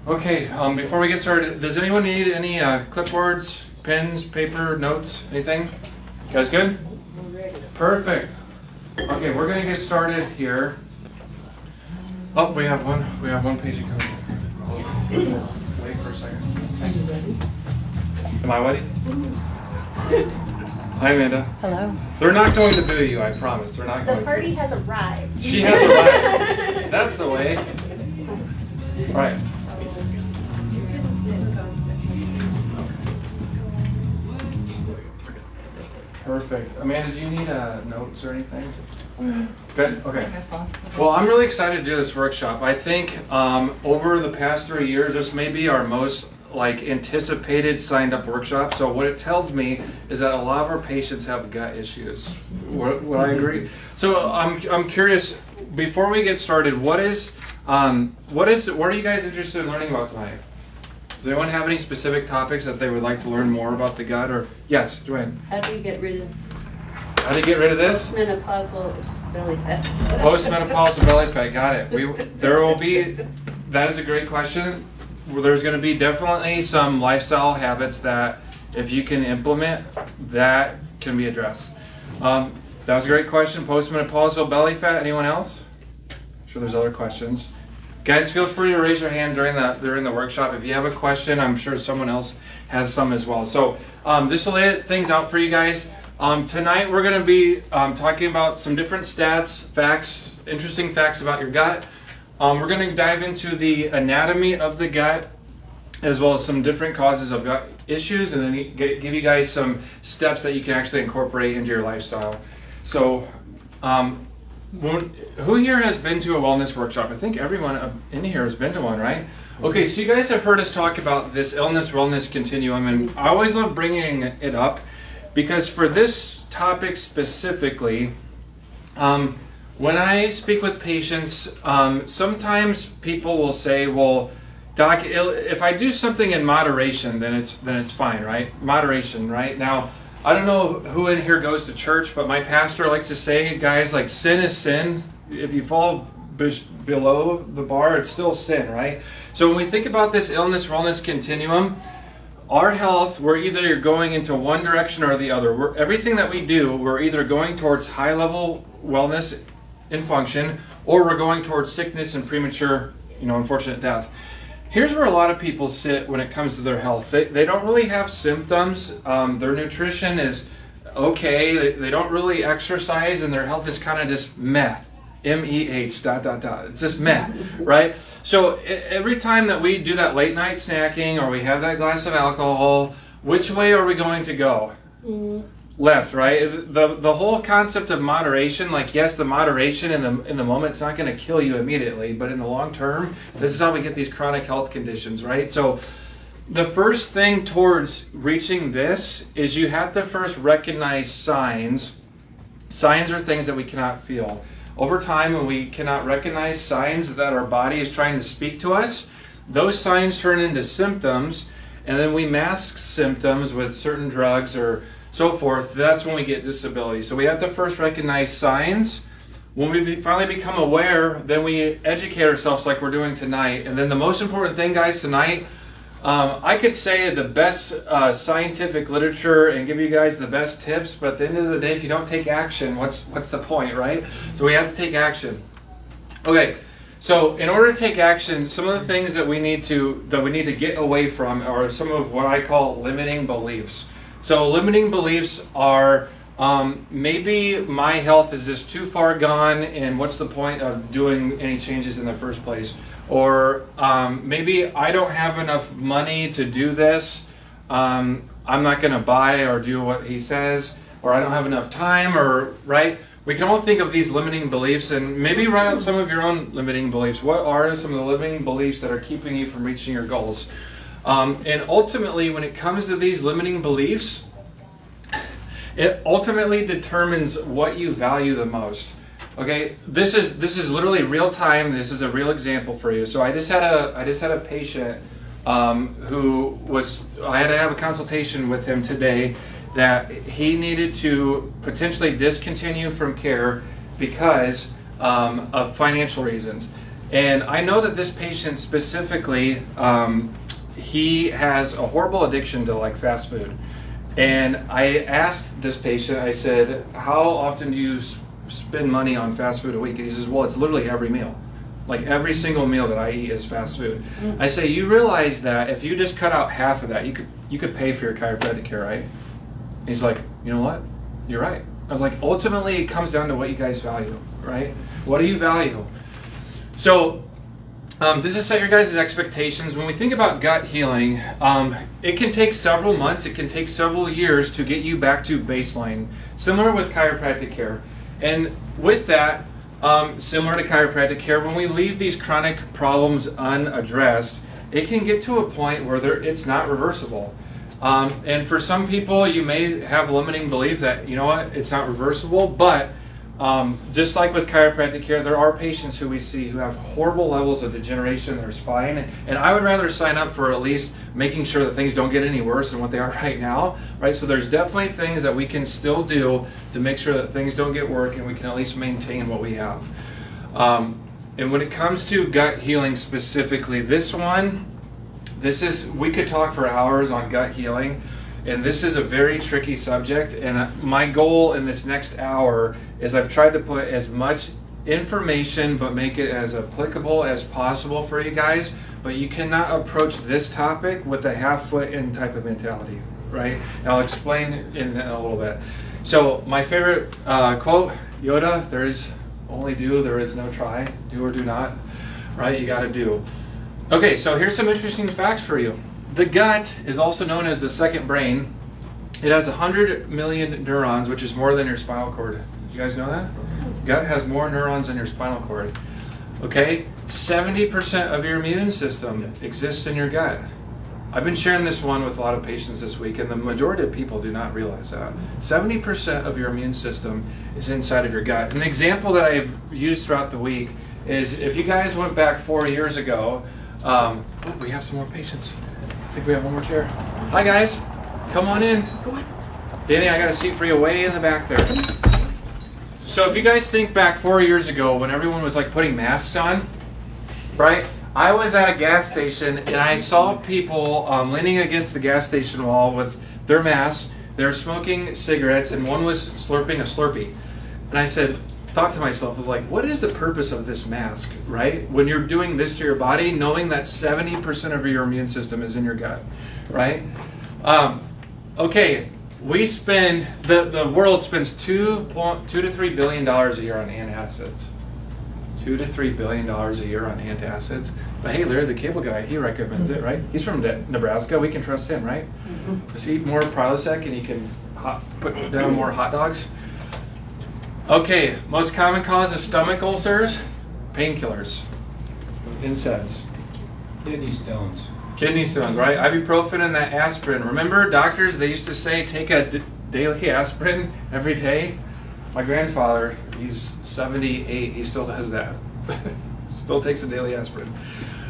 Okay, before we get started, does anyone need any clipboards, pens, paper, notes, anything? You guys good? Perfect. Okay, we're gonna get started here. Oh, we have one patient coming. Wait for a second. Are you ready? Am I ready? Hi, Amanda. Hello. They're not going to boo you, I promise. They're not going to. The party has arrived. She has arrived. That's the way. All right. Perfect. Amanda, do you need notes or anything? Good. Okay. Well, I'm really excited to do this workshop. I think over the past 3 years, this may be our most anticipated signed up workshop. So what it tells me is that a lot of our patients have gut issues. Would I agree? So I'm curious. Before we get started, what are you guys interested in learning about tonight? Does anyone have any specific topics that they would like to learn more about the gut? Or yes, Joanne. How do you get rid of this? Menopausal belly fat. Postmenopausal belly fat. Got it. There will be. That is a great question. There's going to be definitely some lifestyle habits that, if you can implement, that can be addressed. That was a great question. Postmenopausal belly fat. Anyone else? I'm sure there's other questions. Guys, feel free to raise your hand during the workshop. If you have a question, I'm sure someone else has some as well. So just to lay things out for you guys, tonight we're going to be talking about some different stats, facts, interesting facts about your gut. We're going to dive into the anatomy of the gut, as well as some different causes of gut issues, and then give you guys some steps that you can actually incorporate into your lifestyle. So who here has been to a wellness workshop? I think everyone in here has been to one, right? Okay, so you guys have heard us talk about this illness-wellness continuum, and I always love bringing it up because for this topic specifically, when I speak with patients, sometimes people will say, well, Doc, if I do something in moderation, then it's fine, right? Moderation, right? Now, I don't know who in here goes to church, but my pastor likes to say, guys, like sin is sin. If you fall below the bar, it's still sin, right? So when we think about this illness-wellness continuum, our health, we're either going into one direction or the other. Everything that we do, we're either going towards high-level wellness and function, or we're going towards sickness and premature, unfortunate death. Here's where a lot of people sit when it comes to their health. They don't really have symptoms. Their nutrition is okay. They don't really exercise, and their health is kind of just meh. M-E-H ... It's just meh, right? So every time that we do that late night snacking or we have that glass of alcohol, which way are we going to go? Left, right? The whole concept of moderation, yes, the moderation in the moment, it's not going to kill you immediately, but in the long term, this is how we get these chronic health conditions, right? So the first thing towards reaching this is you have to first recognize signs. Signs are things that we cannot feel. Over time, when we cannot recognize signs that our body is trying to speak to us, those signs turn into symptoms, and then we mask symptoms with certain drugs or so forth. That's when we get disability. So we have to first recognize signs. When we finally become aware, then we educate ourselves like we're doing tonight. And then the most important thing, guys, tonight, I could say the best scientific literature and give you guys the best tips, but at the end of the day, if you don't take action, what's the point, right? So we have to take action. Okay, so in order to take action, some of the things that we need to get away from are some of what I call limiting beliefs. So limiting beliefs are maybe my health is just too far gone, and what's the point of doing any changes in the first place? Or maybe I don't have enough money to do this. I'm not going to buy or do what he says, or I don't have enough time, or right? We can all think of these limiting beliefs and maybe write out some of your own limiting beliefs. What are some of the limiting beliefs that are keeping you from reaching your goals? And ultimately, when it comes to these limiting beliefs, it ultimately determines what you value the most. Okay, this is literally real time. This is a real example for you. So I just had a patient who I had to have a consultation with him today that he needed to potentially discontinue from care because of financial reasons. And I know that this patient specifically, he has a horrible addiction to like fast food. And I asked this patient, I said, how often do you spend money on fast food a week? And he says, well, it's literally every meal. Like every single meal that I eat is fast food. I say, you realize that if you just cut out half of that, you could pay for your chiropractic care, right? And he's like, you know what? You're right. I was like, ultimately it comes down to what you guys value, right? What do you value? So just to set your guys' expectations, when we think about gut healing, it can take several months, it can take several years to get you back to baseline, similar with chiropractic care. And with that, similar to chiropractic care, when we leave these chronic problems unaddressed, it can get to a point where it's not reversible. And for some people, you may have limiting belief that, you know what, it's not reversible, but just like with chiropractic care, there are patients who we see who have horrible levels of degeneration in their spine, and I would rather sign up for at least making sure that things don't get any worse than what they are right now, right? So there's definitely things that we can still do to make sure that things don't get worse and we can at least maintain what we have. And when it comes to gut healing specifically, we could talk for hours on gut healing, and this is a very tricky subject, and my goal in this next hour is I've tried to put as much information but make it as applicable as possible for you guys, but you cannot approach this topic with a half foot in type of mentality, right? And I'll explain in a little bit. So my favorite quote, Yoda, there is only do, there is no try, do or do not, right? You gotta do. Okay, so here's some interesting facts for you. The gut is also known as the second brain. It has 100 million neurons, which is more than your spinal cord. You guys know that? Gut has more neurons than your spinal cord. Okay, 70% of your immune system exists in your gut. I've been sharing this one with a lot of patients this week, and the majority of people do not realize that. 70% of your immune system is inside of your gut. An example that I've used throughout the week is if you guys went back 4 years ago, we have some more patients. I think we have one more chair. Hi guys, come on in. Go on. Danny, I got a seat for you way in the back there. So if you guys think back 4 years ago when everyone was like putting masks on, right? I was at a gas station and I saw people leaning against the gas station wall with their masks. They're smoking cigarettes and one was slurping a Slurpee. And I thought to myself, was like, what is the purpose of this mask, right? When you're doing this to your body, knowing that 70% of your immune system is in your gut, right? Okay, the world spends $2 to $3 billion a year on antacids. $2 to $3 billion a year on antacids. But hey, Larry, the cable guy, he recommends it, right? He's from Nebraska, we can trust him, right? Does he eat more Prilosec and he can put down more hot dogs? Okay, most common cause of stomach ulcers, painkillers, NSAIDs. Kidney stones. Kidney stones, right? Ibuprofen and that aspirin. Remember, doctors, they used to say, take a daily aspirin every day. My grandfather, he's 78, he still does that. Still takes a daily aspirin,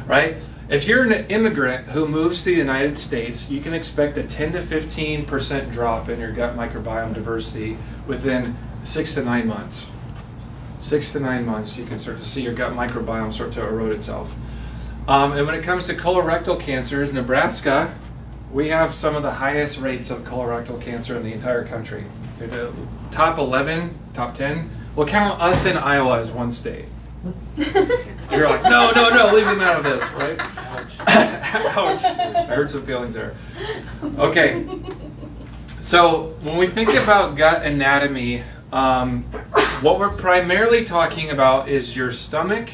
right? If you're an immigrant who moves to the United States, you can expect a 10 to 15% drop in your gut microbiome diversity within 6 to 9 months. 6 to 9 months, you can start to see your gut microbiome start to erode itself. And when it comes to colorectal cancers, Nebraska, we have some of the highest rates of colorectal cancer in the entire country. The top 11, top 10, we'll count us in Iowa as one state. You're like, no, leave them out of this, right? Ouch. I heard some feelings there. Okay. So when we think about gut anatomy, what we're primarily talking about is your stomach,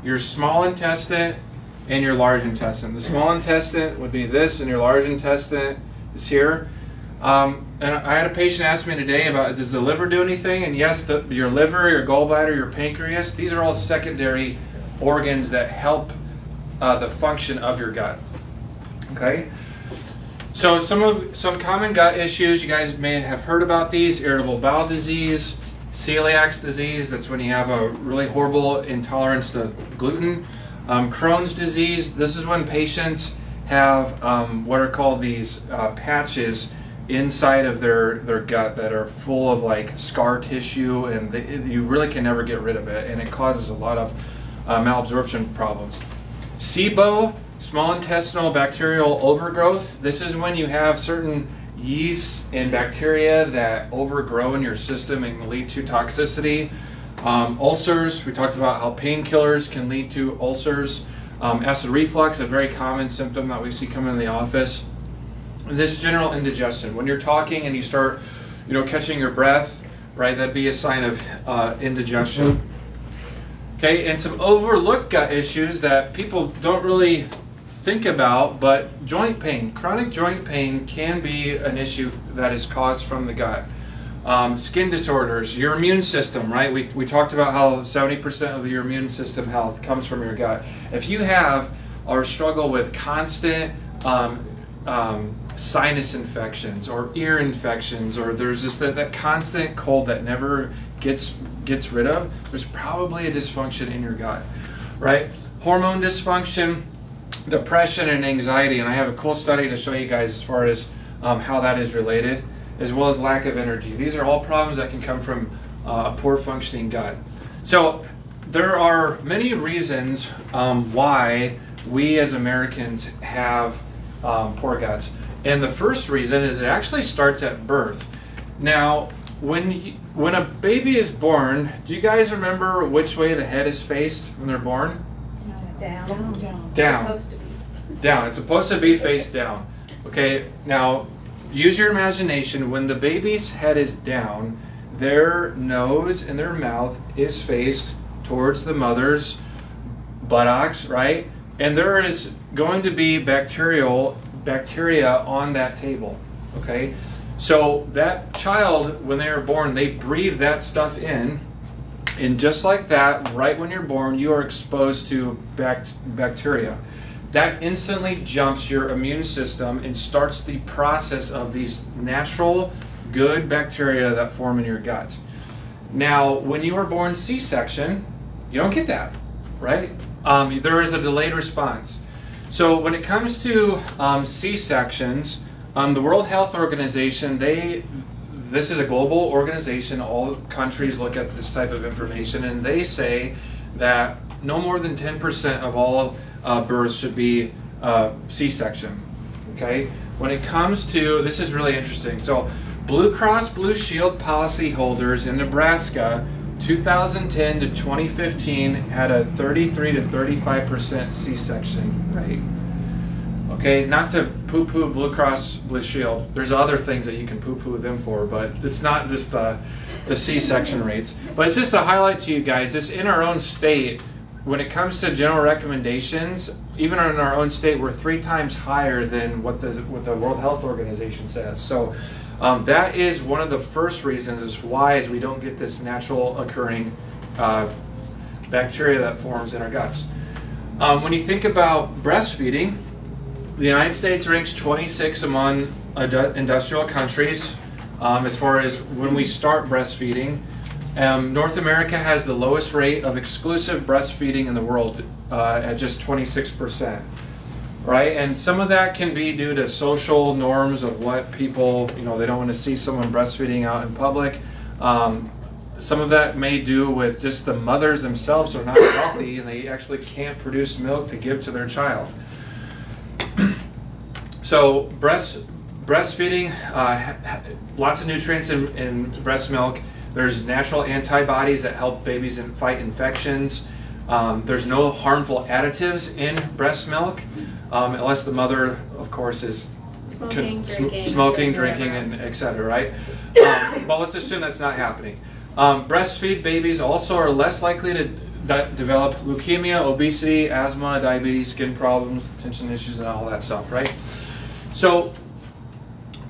your small intestine, and your large intestine. The small intestine would be this, and your large intestine is here. And I had a patient ask me today about, does the liver do anything? And yes, your liver, your gallbladder, your pancreas, these are all secondary organs that help the function of your gut. Okay? So some common gut issues, you guys may have heard about these: irritable bowel disease, celiac disease, that's when you have a really horrible intolerance to gluten. Crohn's disease, this is when patients have what are called these patches inside of their gut that are full of like scar tissue, and you really can never get rid of it, and it causes a lot of malabsorption problems. SIBO, small intestinal bacterial overgrowth. This is when you have certain yeasts and bacteria that overgrow in your system and can lead to toxicity. Ulcers, we talked about how painkillers can lead to ulcers. Acid reflux, a very common symptom that we see coming in the office. This general indigestion, when you're talking and you start, catching your breath, right, that'd be a sign of indigestion. Okay, and some overlooked gut issues that people don't really think about, but joint pain, chronic joint pain can be an issue that is caused from the gut. Skin disorders, your immune system, right? We talked about how 70% of your immune system health comes from your gut. If you have or struggle with constant sinus infections or ear infections, or there's just that constant cold that never gets rid of, there's probably a dysfunction in your gut, right? Hormone dysfunction, depression, and anxiety, and I have a cool study to show you guys as far as how that is related, as well as lack of energy. These are all problems that can come from a poor functioning gut. So there are many reasons why we as Americans have poor guts. And the first reason is it actually starts at birth. Now, when a baby is born, do you guys remember which way the head is faced when they're born? Down. Down. Supposed to be. Down. It's supposed to be face down. Okay, now use your imagination. When the baby's head is down, their nose and their mouth is faced towards the mother's buttocks, right? And there is going to be bacteria on that table, okay? So that child, when they are born, they breathe that stuff in, and just like that, right when you're born, you are exposed to bacteria. That instantly jumps your immune system and starts the process of these natural, good bacteria that form in your gut. Now, when you are born C-section, you don't get that, right? There is a delayed response. So when it comes to C-sections, the World Health Organization, this is a global organization. All countries look at this type of information, and they say that no more than 10% of all births should be C-section. Okay. When it comes to, this is really interesting. So, Blue Cross Blue Shield policyholders in Nebraska, 2010 to 2015, had a 33 to 35% C-section rate. Okay, not to poo-poo Blue Cross Blue Shield. There's other things that you can poo-poo them for, but it's not just the C-section rates. But it's just to highlight to you guys, this in our own state, when it comes to general recommendations, even in our own state, we're 3 times higher than what the World Health Organization says. So that is one of the first reasons is why we don't get this natural occurring bacteria that forms in our guts. When you think about breastfeeding, the United States ranks 26 among industrial countries as far as when we start breastfeeding. North America has the lowest rate of exclusive breastfeeding in the world at just 26%, right? And some of that can be due to social norms of what people, they don't want to see someone breastfeeding out in public. Some of that may do with just the mothers themselves are not healthy and they actually can't produce milk to give to their child. So breastfeeding, lots of nutrients in breast milk. There's natural antibodies that help babies fight infections. There's no harmful additives in breast milk, unless the mother, of course, is smoking, drinking, and etc. Right? Well, let's assume that's not happening. Breastfeed babies also are less likely to develop leukemia, obesity, asthma, diabetes, skin problems, attention issues, and all that stuff, right? So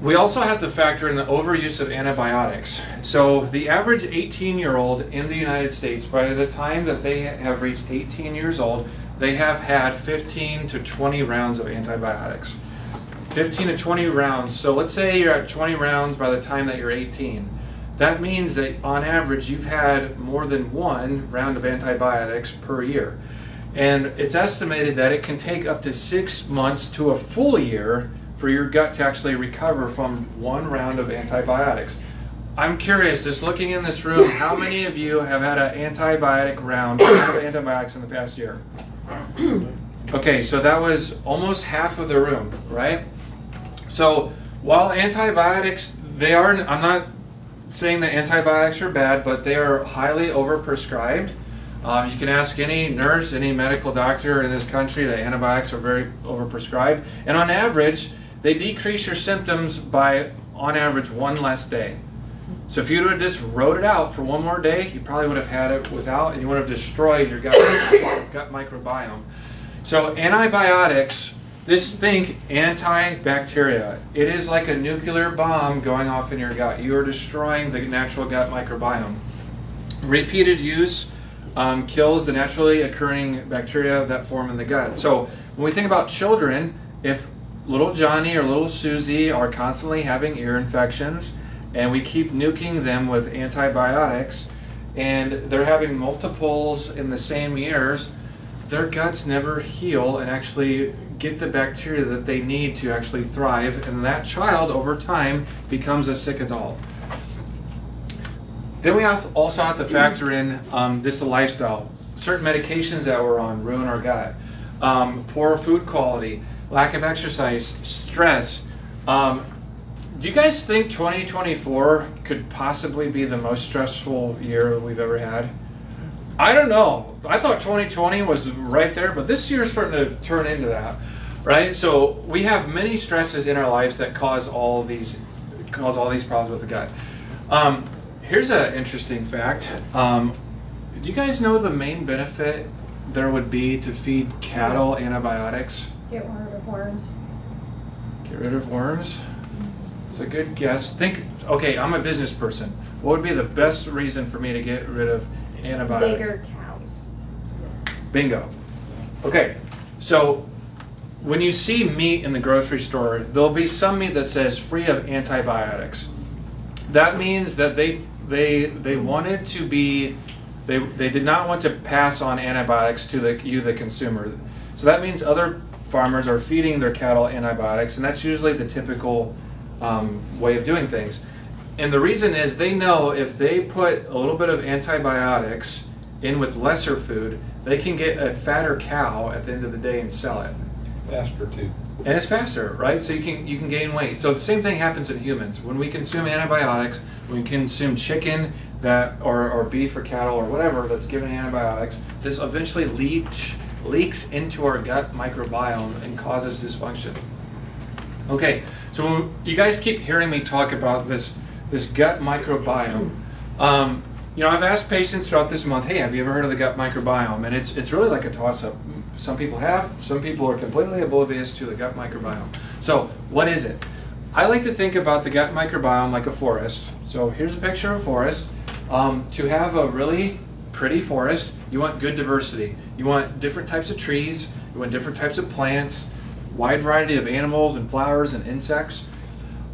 we also have to factor in the overuse of antibiotics. So the average 18-year-old in the United States, by the time that they have reached 18 years old, they have had 15 to 20 rounds of antibiotics. 15 to 20 rounds. So let's say you're at 20 rounds by the time that you're 18. That means that on average you've had more than 1 round of antibiotics per year. And it's estimated that it can take up to 6 months to a full year for your gut to actually recover from one round of antibiotics. I'm curious, just looking in this room, how many of you have had an antibiotic round of antibiotics in the past year? Okay, so that was almost half of the room, right? So while antibiotics, I'm not saying that antibiotics are bad, but they are highly overprescribed. You can ask any nurse, any medical doctor in this country that antibiotics are very overprescribed. And on average, they decrease your symptoms by, on average, one less day. So if you would have just wrote it out for one more day, you probably would have had it without, and you would have destroyed your gut microbiome. So antibiotics, just think antibacteria. It is like a nuclear bomb going off in your gut. You are destroying the natural gut microbiome. Repeated use kills the naturally occurring bacteria that form in the gut. So when we think about children, if little Johnny or little Susie are constantly having ear infections, and we keep nuking them with antibiotics, and they're having multiples in the same years, their guts never heal and actually get the bacteria that they need to actually thrive, and that child over time becomes a sick adult. Then we also have to factor in just the lifestyle. Certain medications that we're on ruin our gut. Poor food quality, lack of exercise, stress. Do you guys think 2024 could possibly be the most stressful year we've ever had? I don't know. I thought 2020 was right there, but this year is starting to turn into that, right? So we have many stresses in our lives that cause all these problems with the gut. Here's an interesting fact. Do you guys know the main benefit there would be to feed cattle antibiotics? Get rid of worms. Get rid of worms? It's a good guess. Okay, I'm a business person. What would be the best reason for me to get rid of antibiotics? Bigger cows. Bingo. Okay, so when you see meat in the grocery store, there'll be some meat that says free of antibiotics. That means that they wanted to be, they did not want to pass on antibiotics to you, the consumer. So that means other farmers are feeding their cattle antibiotics, and that's usually the typical way of doing things. And the reason is they know if they put a little bit of antibiotics in with lesser food, they can get a fatter cow at the end of the day and sell it. Faster too. And it's faster, right? So you can gain weight. So the same thing happens in humans. When we consume antibiotics, when we consume chicken or beef or cattle or whatever that's given antibiotics, this eventually leaks into our gut microbiome and causes dysfunction. Okay, so you guys keep hearing me talk about this gut microbiome. I've asked patients throughout this month, hey, have you ever heard of the gut microbiome? And it's really like a toss-up. Some people have, some people are completely oblivious to the gut microbiome. So what is it? I like to think about the gut microbiome like a forest. So here's a picture of a forest. To have a really pretty forest, you want good diversity. You want different types of trees, you want different types of plants, wide variety of animals and flowers and insects.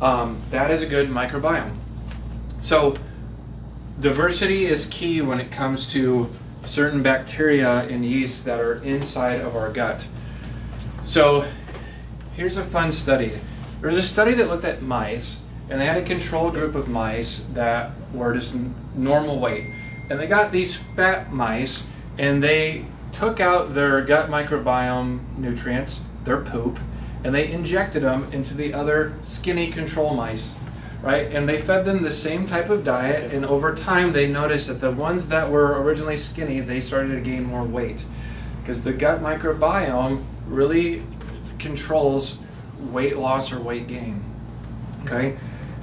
That is a good microbiome. So diversity is key when it comes to certain bacteria and yeasts that are inside of our gut. So here's a fun study. There was a study that looked at mice, and they had a control group of mice that were just normal weight. And they got these fat mice, and they took out their gut microbiome nutrients, their poop, and they injected them into the other skinny control mice, right? And they fed them the same type of diet, and over time they noticed that the ones that were originally skinny, they started to gain more weight, because the gut microbiome really controls weight loss or weight gain, okay?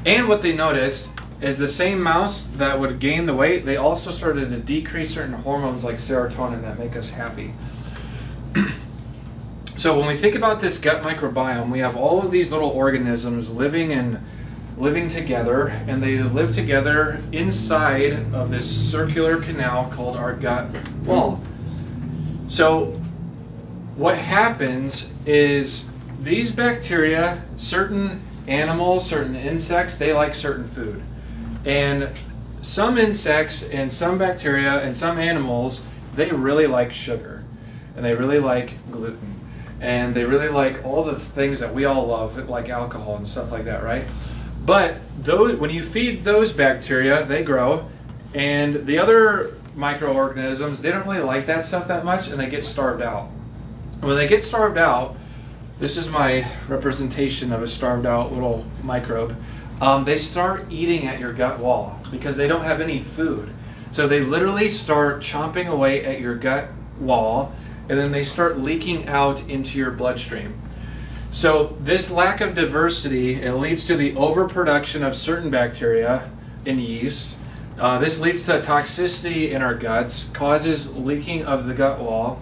And what they noticed is the same mouse that would gain the weight, they also started to decrease certain hormones like serotonin that make us happy. So when we think about this gut microbiome, we have all of these little organisms living together, and they live together inside of this circular canal called our gut wall. So what happens is these bacteria, certain animals, certain insects, they like certain food. And some insects and some bacteria and some animals, they really like sugar, and they really like gluten. and they really like all the things that we all love, like alcohol and stuff like that, right? But those, when you feed those bacteria, they grow, and the other microorganisms, they don't really like that stuff that much, and they get starved out. When they get starved out, this is my representation of a starved out little microbe. They start eating at your gut wall because they don't have any food. So they literally start chomping away at your gut wall, and then they start leaking out into your bloodstream. So this lack of diversity, it leads to the overproduction of certain bacteria and yeast. This leads to toxicity in our guts, causes leaking of the gut wall,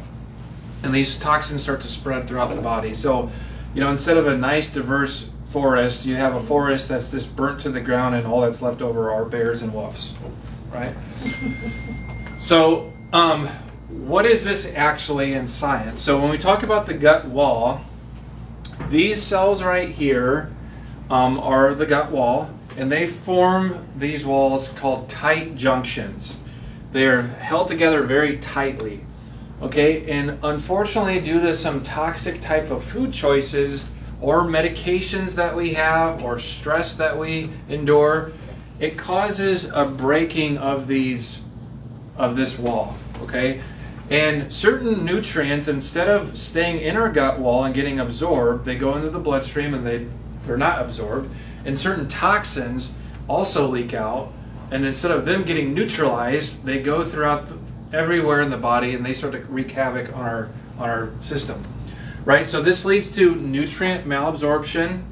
and these toxins start to spread throughout the body. So, instead of a nice diverse forest, you have a forest that's just burnt to the ground, and all that's left over are bears and wolves, right? So, what is this actually in science? So when we talk about the gut wall, these cells right here are the gut wall, and they form these walls called tight junctions. They're held together very tightly. Okay, and unfortunately, due to some toxic type of food choices or medications that we have or stress that we endure, it causes a breaking of this wall. Okay, and certain nutrients, instead of staying in our gut wall and getting absorbed, they go into the bloodstream and they're not absorbed. And certain toxins also leak out, and instead of them getting neutralized, they go throughout everywhere in the body, and they start to wreak havoc on our system, right? So this leads to nutrient malabsorption,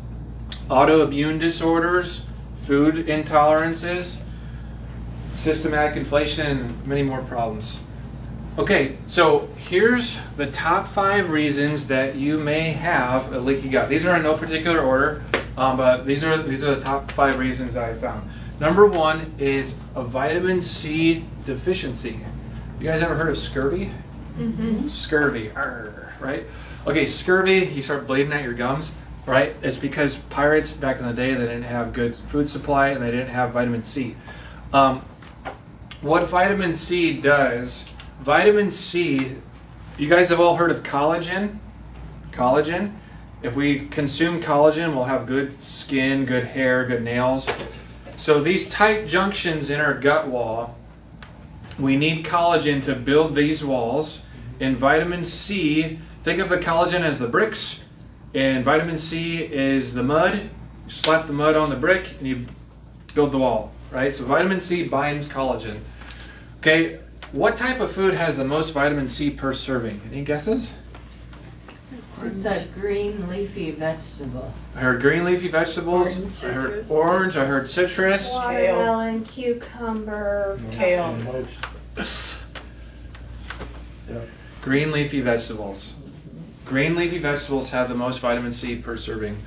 autoimmune disorders, food intolerances, systematic inflation, and many more problems. Okay, so here's the top 5 reasons that you may have a leaky gut. These are in no particular order, but these are the top 5 reasons that I found. Number 1 is a vitamin C deficiency. You guys ever heard of scurvy? Mm-hmm. Scurvy, right? Okay, scurvy, you start bleeding at your gums, right? It's because pirates back in the day, they didn't have good food supply and they didn't have vitamin C. What vitamin C does, vitamin C, you guys have all heard of collagen? Collagen. If we consume collagen, we'll have good skin, good hair, good nails. So these tight junctions in our gut wall, we need collagen to build these walls. And vitamin C, think of the collagen as the bricks, and vitamin C is the mud. You slap the mud on the brick and you build the wall, right? So vitamin C binds collagen. Okay, what type of food has the most vitamin C per serving? Any guesses? It's a green leafy vegetable. I heard green leafy vegetables. Orange, I heard citrus. orange. I heard citrus. Watermelon, cucumber, kale. Green leafy vegetables. Green leafy vegetables have the most vitamin C per serving.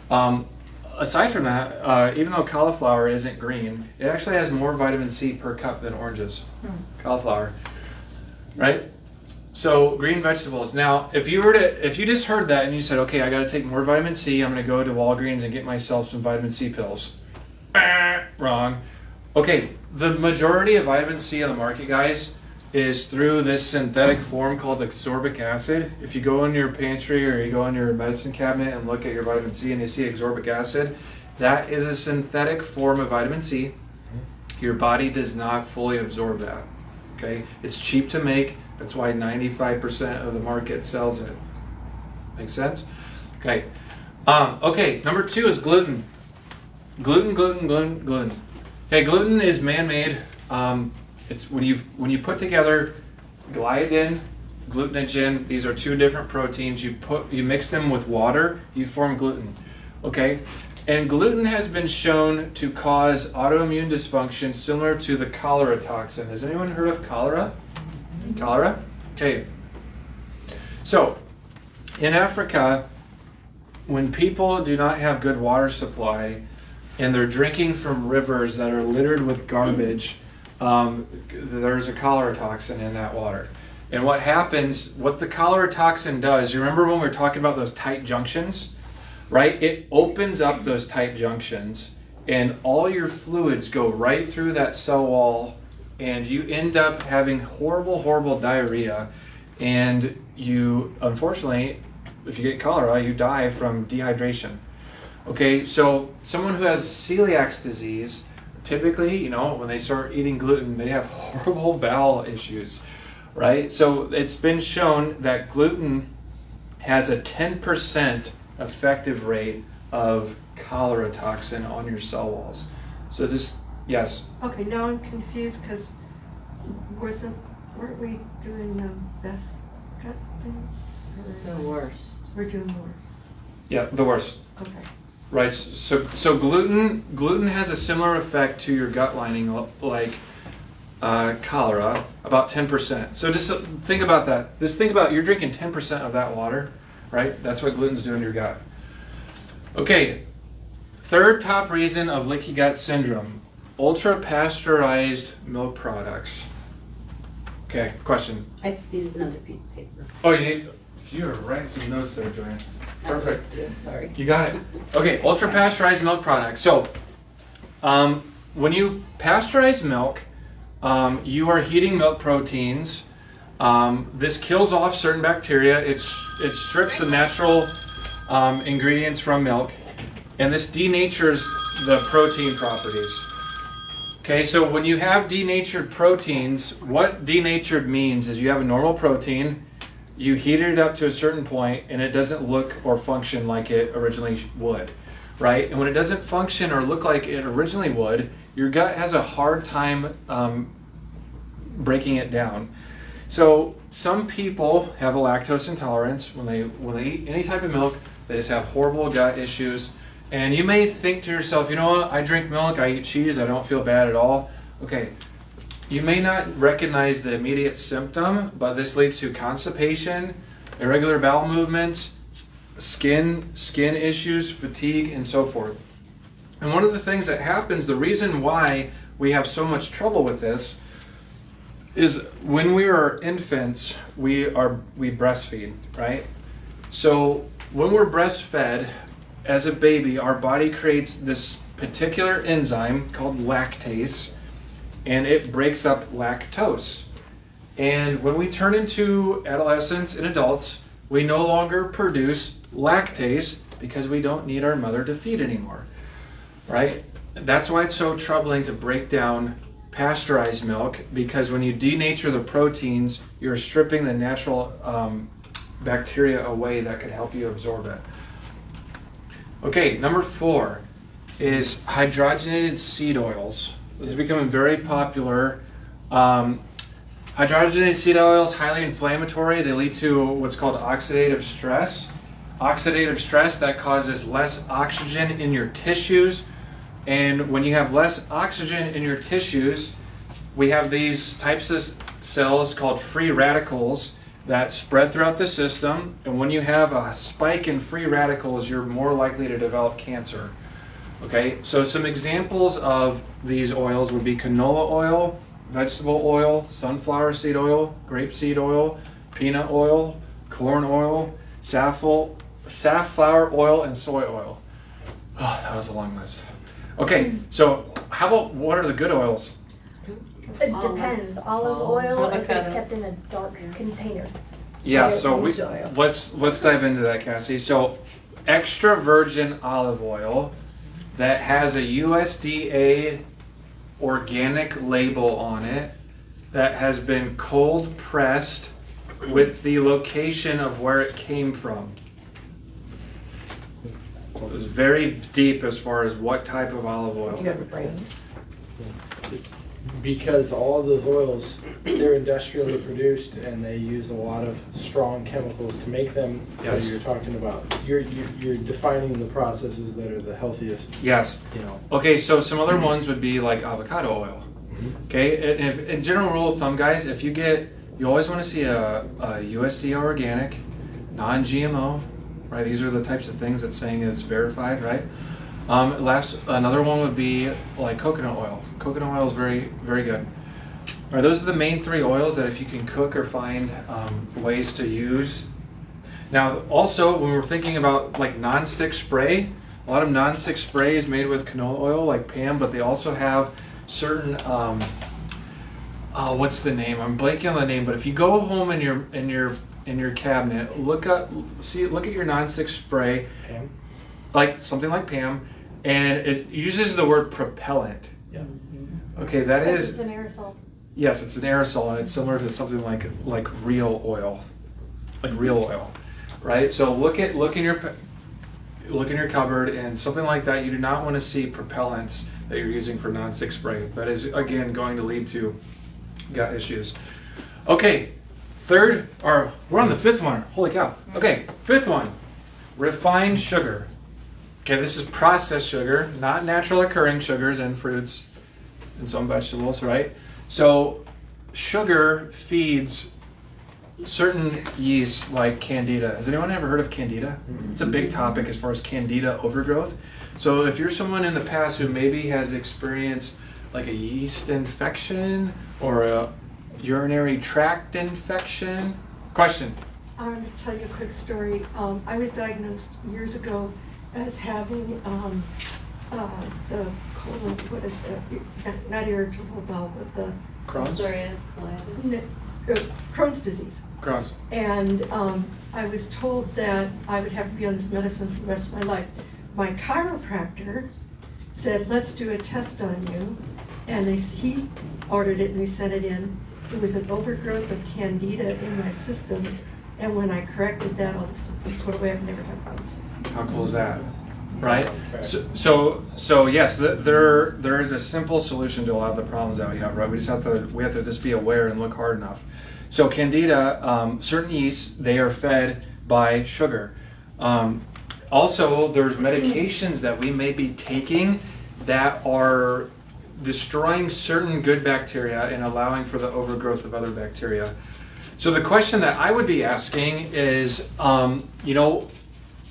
Aside from that, even though cauliflower isn't green, it actually has more vitamin C per cup than oranges. Cauliflower, right? So green vegetables. Now, if you just heard that and you said, okay, I got to take more vitamin C, I'm going to go to Walgreens and get myself some vitamin C pills. Wrong. Okay, the majority of vitamin C on the market, guys, is through this synthetic form called ascorbic acid. If you go in your pantry or you go in your medicine cabinet and look at your vitamin C and you see ascorbic acid, that is a synthetic form of vitamin C. Your body does not fully absorb that. Okay, it's cheap to make. That's why 95% of the market sells it. Make sense? Okay. Okay. Number 2 is gluten. Gluten. Okay, gluten is man-made. It's when you put together gliadin, glutinogen. These are 2 different proteins. You mix them with water. You form gluten. Okay. And gluten has been shown to cause autoimmune dysfunction similar to the cholera toxin. Has anyone heard of cholera? Cholera? Okay. So, in Africa, when people do not have good water supply and they're drinking from rivers that are littered with garbage, there's a cholera toxin in that water. And what happens, what the cholera toxin does, you remember when we were talking about those tight junctions, right? It opens up those tight junctions and all your fluids go right through that cell wall, and you end up having horrible diarrhea, and you unfortunately if you get cholera, you die from dehydration. Okay, so someone who has celiac disease, typically, you know, when they start eating gluten, they have horrible bowel issues, right? So it's been shown that gluten has a 10% effective rate of cholera toxin on your cell walls. So just, yes. Okay, now I'm confused because weren't we doing the best gut things? The worst. We're doing worse. Yeah, the worst. Okay. Right, so gluten has a similar effect to your gut lining like cholera, about 10%. So just think about that. Just think about you're drinking 10% of that water, right? That's what gluten's doing to your gut. Okay, third top reason of leaky gut syndrome, ultra pasteurized milk products. Okay, question. I just needed another piece of paper. Oh, you're writing some notes there, Joanne. Perfect. Sorry. You got it. Okay, ultra pasteurized milk products. So, when you pasteurize milk, you are heating milk proteins. This kills off certain bacteria. It strips the natural ingredients from milk, and this denatures the protein properties. Okay, so when you have denatured proteins, what denatured means is you have a normal protein, you heat it up to a certain point, and it doesn't look or function like it originally would, right? And when it doesn't function or look like it originally would, your gut has a hard time breaking it down. So some people have a lactose intolerance. When they eat any type of milk, they just have horrible gut issues. And you may think to yourself, you know what, I drink milk, I eat cheese, I don't feel bad at all. Okay, you may not recognize the immediate symptom, but this leads to constipation, irregular bowel movements, skin issues, fatigue, and so forth. And one of the things that happens, the reason why we have so much trouble with this is when we are infants, we breastfeed, right? So when we're breastfed, as a baby, our body creates this particular enzyme called lactase, and it breaks up lactose. And when we turn into adolescents and adults, we no longer produce lactase because we don't need our mother to feed anymore, right? That's why it's so troubling to break down pasteurized milk, because when you denature the proteins, you're stripping the natural bacteria away that could help you absorb it. Okay, number 4 is hydrogenated seed oils. This is becoming very popular. Hydrogenated seed oils, highly inflammatory. They lead to what's called oxidative stress. Oxidative stress that causes less oxygen in your tissues. And when you have less oxygen in your tissues, we have these types of cells called free radicals that spread throughout the system, and when you have a spike in free radicals, you're more likely to develop cancer. Okay, so some examples of these oils would be canola oil, vegetable oil, sunflower seed oil, grapeseed oil, peanut oil, corn oil, safflower oil, and soy oil. Oh, that was a long list. Okay, so how about what are the good oils? It depends. Olive oil, if it's Avocado. kept in a dark container. Yeah, Or so orange oil. let's dive into that, Cassie. So extra virgin olive oil that has a USDA organic label on it, that has been cold pressed with the location of where it came from. It was very deep as far as what type of olive oil. You have a brain. Because all of those oils, they're industrially produced and they use a lot of strong chemicals to make them. Yes. So you're talking about, you're defining the processes that are the healthiest, Yes. you know. Okay, so some other ones would be like avocado oil. Okay, and if, in general rule of thumb, guys, if you always want to see a USDA organic, non-GMO, right? These are the types of things that's saying it's verified, right? Another one would be like coconut oil. Coconut oil is very, very good. All right, those are the main 3 oils that if you can cook or find ways to use. Now, also, when we're thinking about like non-stick spray, a lot of non-stick spray is made with canola oil, like Pam, but they also have certain, what's the name? I'm blanking on the name, but if you go home and you're in your cabinet, look at your nonstick spray, Pam? like something like Pam, and it uses the word propellant. Yeah. Okay, that Because is it's an aerosol. yes, it's an aerosol, and it's similar to something like real oil, right? So look in your cupboard, and something like that. You do not want to see propellants that you're using for nonstick spray. That is again going to lead to gut issues. Okay, we're on the fifth one. Holy cow. Okay, fifth one, refined sugar. Okay, this is processed sugar, not natural occurring sugars in fruits and some vegetables, right? So sugar feeds certain yeasts like Candida. Has anyone ever heard of Candida? It's a big topic as far as Candida overgrowth. So if you're someone in the past who maybe has experienced like a yeast infection or a urinary tract infection. Question. I want to tell you a quick story. I was diagnosed years ago as having the colon, not irritable bowel, but the Crohn's? Crohn's disease. Crohn's. And I was told that I would have to be on this medicine for the rest of my life. My chiropractor said, let's do a test on you. And he ordered it and we sent it in. It was an overgrowth of Candida in my system. And when I corrected that, all the symptoms went away. I've never had problems. How cool is that? Right? So yes, there is a simple solution to a lot of the problems that we have, right? We have to just be aware and look hard enough. So Candida, certain yeasts, they are fed by sugar. Also, there's medications that we may be taking that are destroying certain good bacteria and allowing for the overgrowth of other bacteria. So the question that I would be asking is,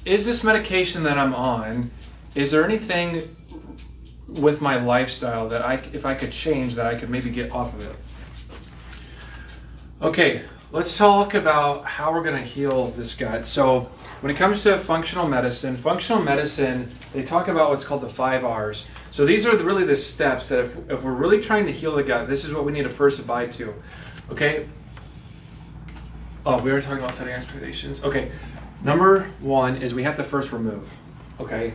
is this medication that I'm on, is there anything with my lifestyle that if I could change, that I could maybe get off of it? Okay, let's talk about how we're going to heal this gut. So when it comes to functional medicine, they talk about what's called the 5 R's. So these are really the steps that if we're really trying to heal the gut, this is what we need to first abide to. Okay? Oh, we were talking about setting expectations. Okay, number 1 is we have to first remove. Okay?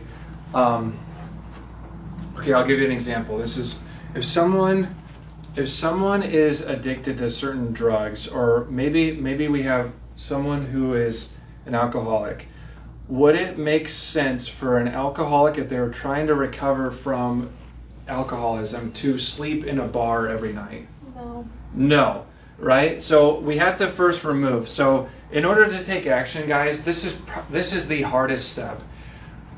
Okay, I'll give you an example. This is if someone is addicted to certain drugs, or maybe we have someone who is an alcoholic, would it make sense for an alcoholic, if they were trying to recover from alcoholism, to sleep in a bar every night? No, right? So we have to first remove. So in order to take action, guys, this is the hardest step.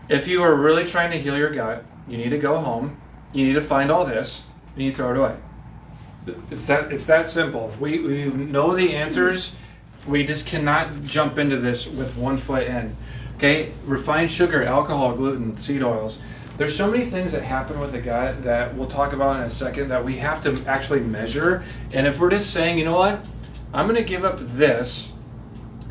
If you are really trying to heal your gut, you need to go home, you need to find all this, and you throw it away. It's that simple. We know the answers. We just cannot jump into this with one foot in. Okay, refined sugar, alcohol, gluten, seed oils. There's so many things that happen with the gut that we'll talk about in a second that we have to actually measure. And if we're just saying, you know what, I'm going to give up this,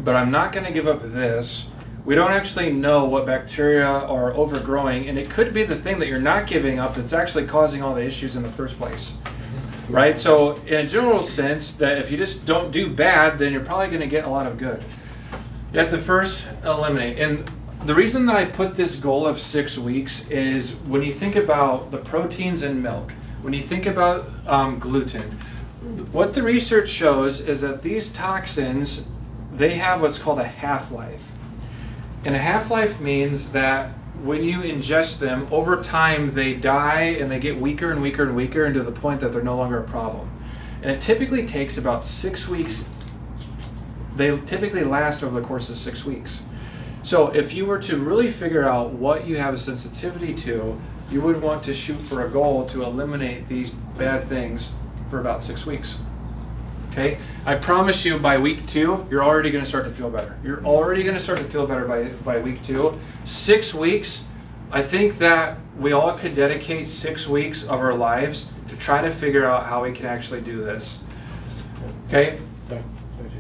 but I'm not going to give up this, we don't actually know what bacteria are overgrowing, and it could be the thing that you're not giving up that's actually causing all the issues in the first place. Right? So in a general sense, that if you just don't do bad, then you're probably going to get a lot of good. You have to first eliminate. And the reason that I put this goal of 6 weeks is when you think about the proteins in milk, when you think about gluten, what the research shows is that these toxins, they have what's called a half-life. And a half-life means that when you ingest them, over time they die and they get weaker and weaker and weaker, and to the point that they're no longer a problem. And it typically takes about 6 weeks. They typically last over the course of 6 weeks. So if you were to really figure out what you have a sensitivity to, you would want to shoot for a goal to eliminate these bad things for about 6 weeks. Okay? I promise you, by week 2, you're already going to start to feel better. You're already going to start to feel better by week 2. 6 weeks, I think that we all could dedicate 6 weeks of our lives to try to figure out how we can actually do this. Okay?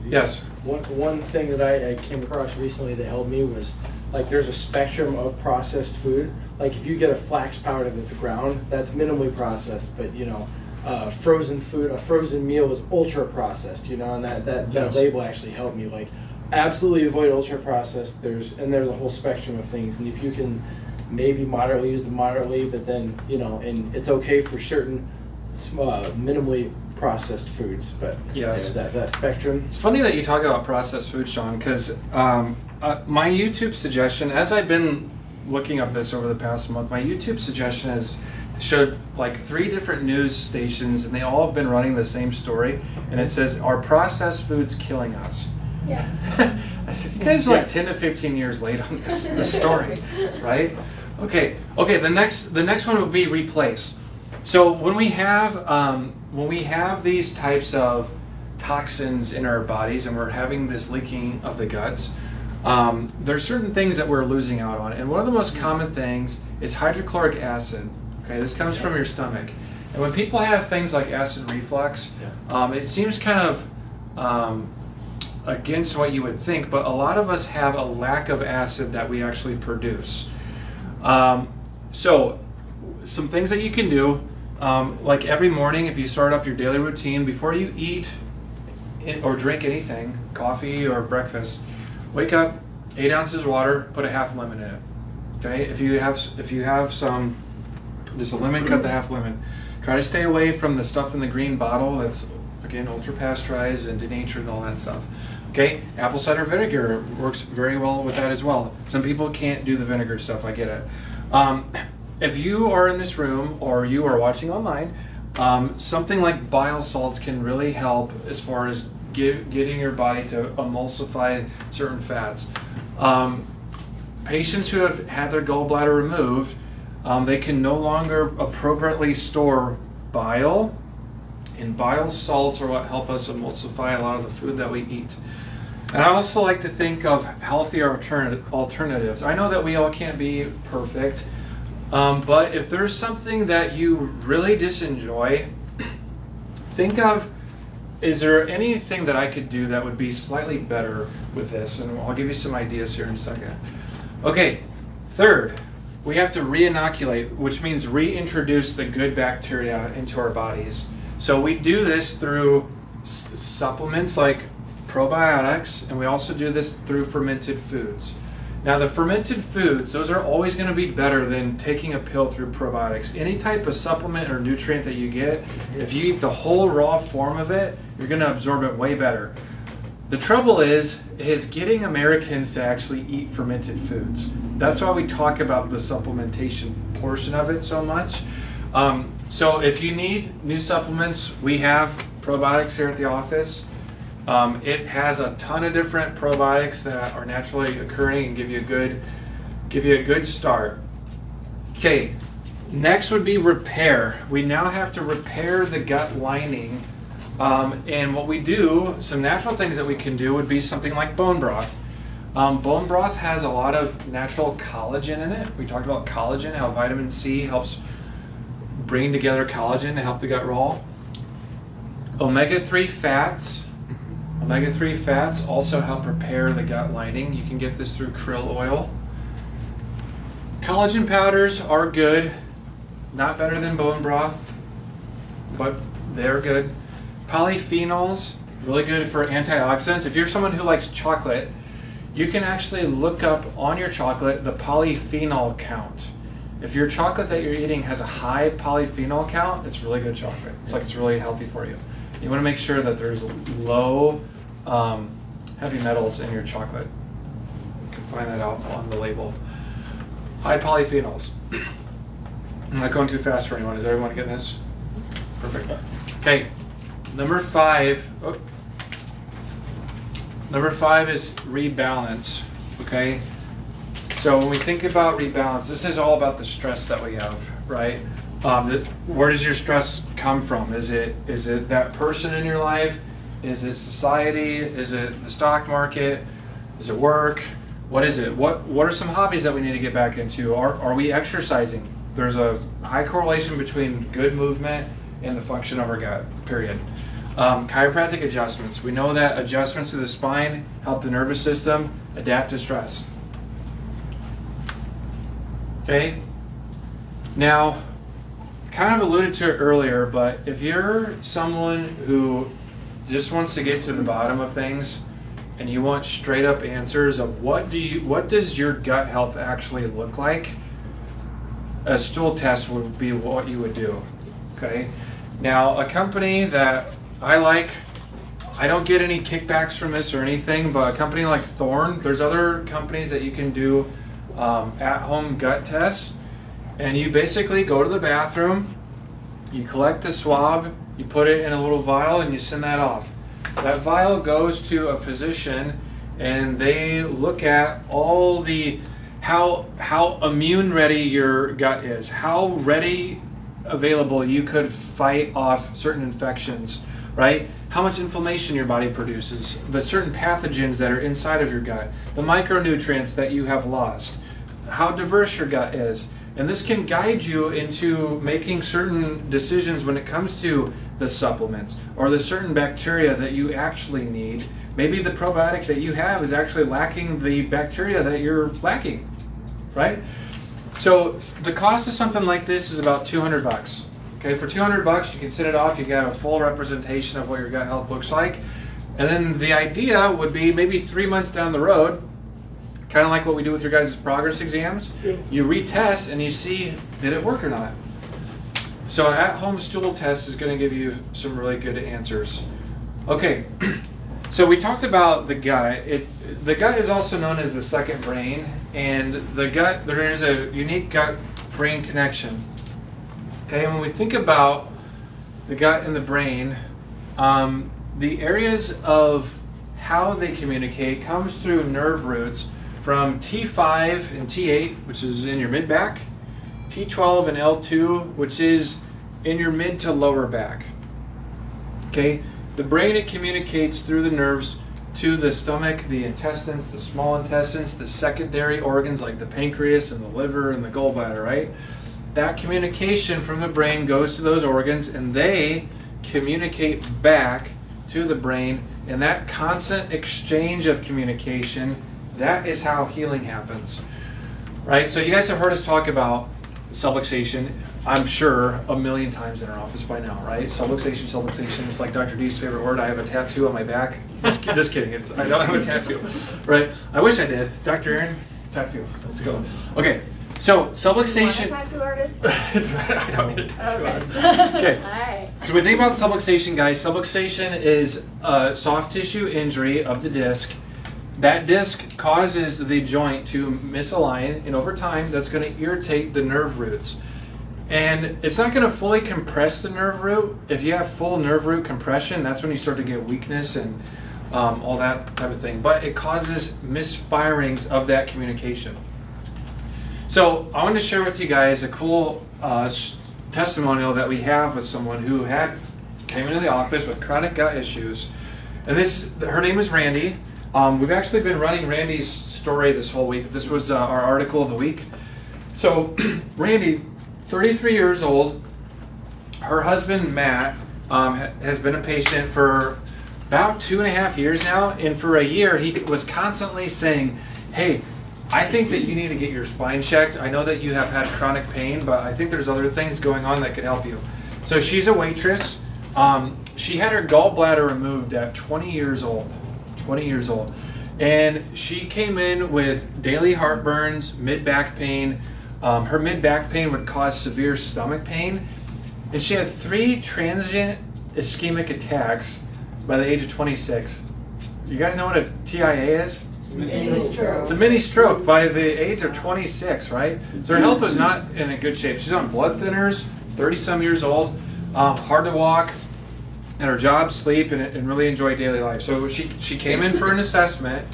Yes. One thing that I came across recently that helped me was, like, there's a spectrum of processed food. Like, if you get a flax powder at the ground, that's minimally processed, but frozen food, a frozen meal is ultra processed, and that Yes. label actually helped me. Like, absolutely avoid ultra processed. There's a whole spectrum of things, and if you can maybe moderately use them moderately, but then and it's okay for certain minimally processed foods. But Yes. that spectrum. It's funny that you talk about processed food, Sean, because my YouTube suggestion, as I've been looking up this over the past month, my YouTube suggestion has showed like 3 different news stations, and they all have been running the same story, and it says, "Are processed foods killing us?" Yes. I said, you guys are like 10 to 15 years late on this story, right? Okay. The next one would be replace. So when we have these types of toxins in our bodies and we're having this leaking of the guts, there's certain things that we're losing out on, and one of the most common things is hydrochloric acid. Okay, this comes from your stomach, and when people have things like acid reflux, it seems kind of against what you would think, but a lot of us have a lack of acid that we actually produce. So some things that you can do, like every morning, if you start up your daily routine, before you eat or drink anything, coffee or breakfast, wake up, 8 ounces of water, put a half lemon in it. Okay, if you have some, just a lemon, cut the half lemon. Try to stay away from the stuff in the green bottle that's, again, ultra pasteurized and denatured and all that stuff. Okay, apple cider vinegar works very well with that as well. Some people can't do the vinegar stuff, I get it. If you are in this room or you are watching online, something like bile salts can really help as far as getting your body to emulsify certain fats. Patients who have had their gallbladder removed, they can no longer appropriately store bile, and bile salts are what help us emulsify a lot of the food that we eat. And I also like to think of healthier alternatives. I know that we all can't be perfect, but if there's something that you really disenjoy, think of, is there anything that I could do that would be slightly better with this? And I'll give you some ideas here in a second. Okay, third, we have to re-inoculate, which means reintroduce the good bacteria into our bodies. So we do this through supplements like probiotics, and we also do this through fermented foods. Now the fermented foods, those are always going to be better than taking a pill through probiotics. Any type of supplement or nutrient that you get, if you eat the whole raw form of it, you're going to absorb it way better. The trouble is getting Americans to actually eat fermented foods. That's why we talk about the supplementation portion of it so much. So if you need new supplements, we have probiotics here at the office. It has a ton of different probiotics that are naturally occurring and give you a good start. Okay, next would be repair. We now have to repair the gut lining. And what we do, some natural things that we can do would be something like bone broth. Bone broth has a lot of natural collagen in it. We talked about collagen, how vitamin C helps bring together collagen to help the gut roll. Omega-3 fats. Omega-3 fats also help repair the gut lining. You can get this through krill oil. Collagen powders are good. Not better than bone broth, but they're good. Polyphenols, really good for antioxidants. If you're someone who likes chocolate, you can actually look up on your chocolate the polyphenol count. If your chocolate that you're eating has a high polyphenol count, it's really good chocolate. It's like it's really healthy for you. You want to make sure that there's low heavy metals in your chocolate. You can find that out on the label. High polyphenols. I'm not going too fast for anyone. Is everyone getting this? Perfect. Okay. Number 5 is rebalance. Okay. So when we think about rebalance, this is all about the stress that we have, right? Where does your stress come from? Is it that person in your life? Is it society? Is it the stock market? Is it work? What is it? What are some hobbies that we need to get back into? Are we exercising? There's a high correlation between good movement and the function of our gut, period. Chiropractic adjustments. We know that adjustments to the spine help the nervous system adapt to stress. Okay? Now, kind of alluded to it earlier, but if you're someone who just wants to get to the bottom of things, and you want straight up answers of what does your gut health actually look like, a stool test would be what you would do. Okay. Now, a company that I like, I don't get any kickbacks from this or anything, but a company like Thorne, there's other companies that you can do at-home gut tests, and you basically go to the bathroom, you collect the swab, you put it in a little vial, and you send that off. That vial goes to a physician, and they look at all the how immune ready your gut is, how ready available you could fight off certain infections, right? How much inflammation your body produces, the certain pathogens that are inside of your gut, the micronutrients that you have lost, how diverse your gut is. And this can guide you into making certain decisions when it comes to the supplements or the certain bacteria that you actually need. Maybe the probiotic that you have is actually lacking the bacteria that you're lacking, right? So the cost of something like this is about $200. Okay, for $200 you can send it off, you got a full representation of what your gut health looks like. And then the idea would be maybe 3 months down the road, kind of like what we do with your guys' progress exams, you retest and you see, did it work or not? So at-home stool test is going to give you some really good answers. Okay, so we talked about the gut. The gut is also known as the second brain, and the gut, there is a unique gut-brain connection. Okay, and when we think about the gut and the brain, the areas of how they communicate comes through nerve roots from T5 and T8, which is in your mid-back, T12 and L2, which is in your mid to lower back. Okay, the brain, it communicates through the nerves to the stomach, the intestines, the small intestines, the secondary organs like the pancreas and the liver and the gallbladder, right? That communication from the brain goes to those organs, and they communicate back to the brain, and that constant exchange of communication, that is how healing happens, right? So you guys have heard us talk about subluxation, I'm sure, a million times in our office by now, right? Subluxation, it's like Dr. D's favorite word. I have a tattoo on my back. Just kidding, I don't have a tattoo, right? I wish I did. Dr. Aaron, tattoo, let's go. Okay, so subluxation. You want a tattoo artist? I don't need a tattoo artist. Okay. Okay. Alright. So when we think about subluxation, guys, subluxation is a soft tissue injury of the disc. That disc causes the joint to misalign, and over time, that's going to irritate the nerve roots. And it's not going to fully compress the nerve root. If you have full nerve root compression, that's when you start to get weakness and all that type of thing. But it causes misfirings of that communication. So I want to share with you guys a cool testimonial that we have with someone who came into the office with chronic gut issues. And her name is Randy. We've actually been running Randy's story this whole week. This was our article of the week. So Randy, 33 years old, her husband Matt has been a patient for about 2.5 years now, and for a year he was constantly saying, hey, I think that you need to get your spine checked. I know that you have had chronic pain, but I think there's other things going on that could help you. So she's a waitress. She had her gallbladder removed at 20 years old. 20 years old. And she came in with daily heartburns, mid-back pain. Her mid-back pain would cause severe stomach pain. And she had 3 transient ischemic attacks by the age of 26. You guys know what a TIA is? It's a mini stroke by the age of 26, right? So her health was not in a good shape. She's on blood thinners, 30-some years old, hard to walk, at her job, sleep, and really enjoy daily life. So she came in for an assessment,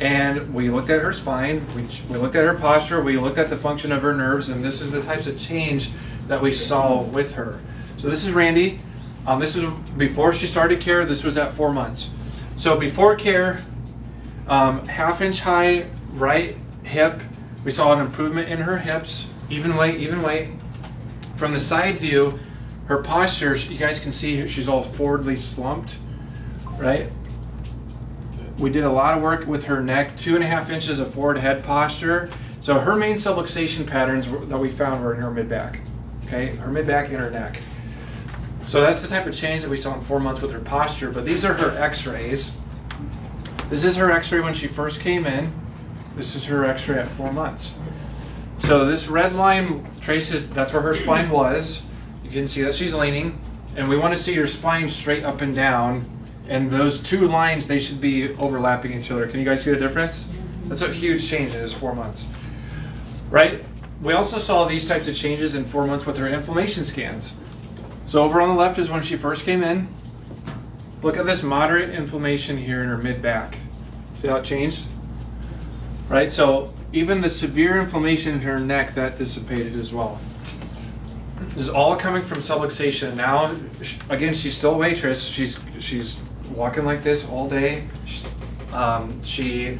and we looked at her spine, we looked at her posture, we looked at the function of her nerves, and this is the types of change that we saw with her. So this is Randy. This is before she started care. This was at 4 months. So before care, 1/2 inch high right hip. We saw an improvement in her hips, even weight. From the side view, her posture, you guys can see she's all forwardly slumped, right? We did a lot of work with her neck, 2.5 inches of forward head posture. So her main subluxation patterns that we found were in her mid-back, okay? Her mid-back and her neck. So that's the type of change that we saw in 4 months with her posture, but these are her x-rays. This is her x-ray when she first came in. This is her x-ray at 4 months. So this red line traces, that's where her spine was. You can see that she's leaning, and we want to see your spine straight up and down, and those two lines, they should be overlapping each other. Can you guys see the difference? That's a huge change in just 4 months, right? We also saw these types of changes in 4 months with her inflammation scans. So over on the left is when she first came in. Look at this moderate inflammation here in her mid-back. See how it changed? Right, so even the severe inflammation in her neck, that dissipated as well. This is all coming from subluxation. Now, again, she's still a waitress. She's walking like this all day. She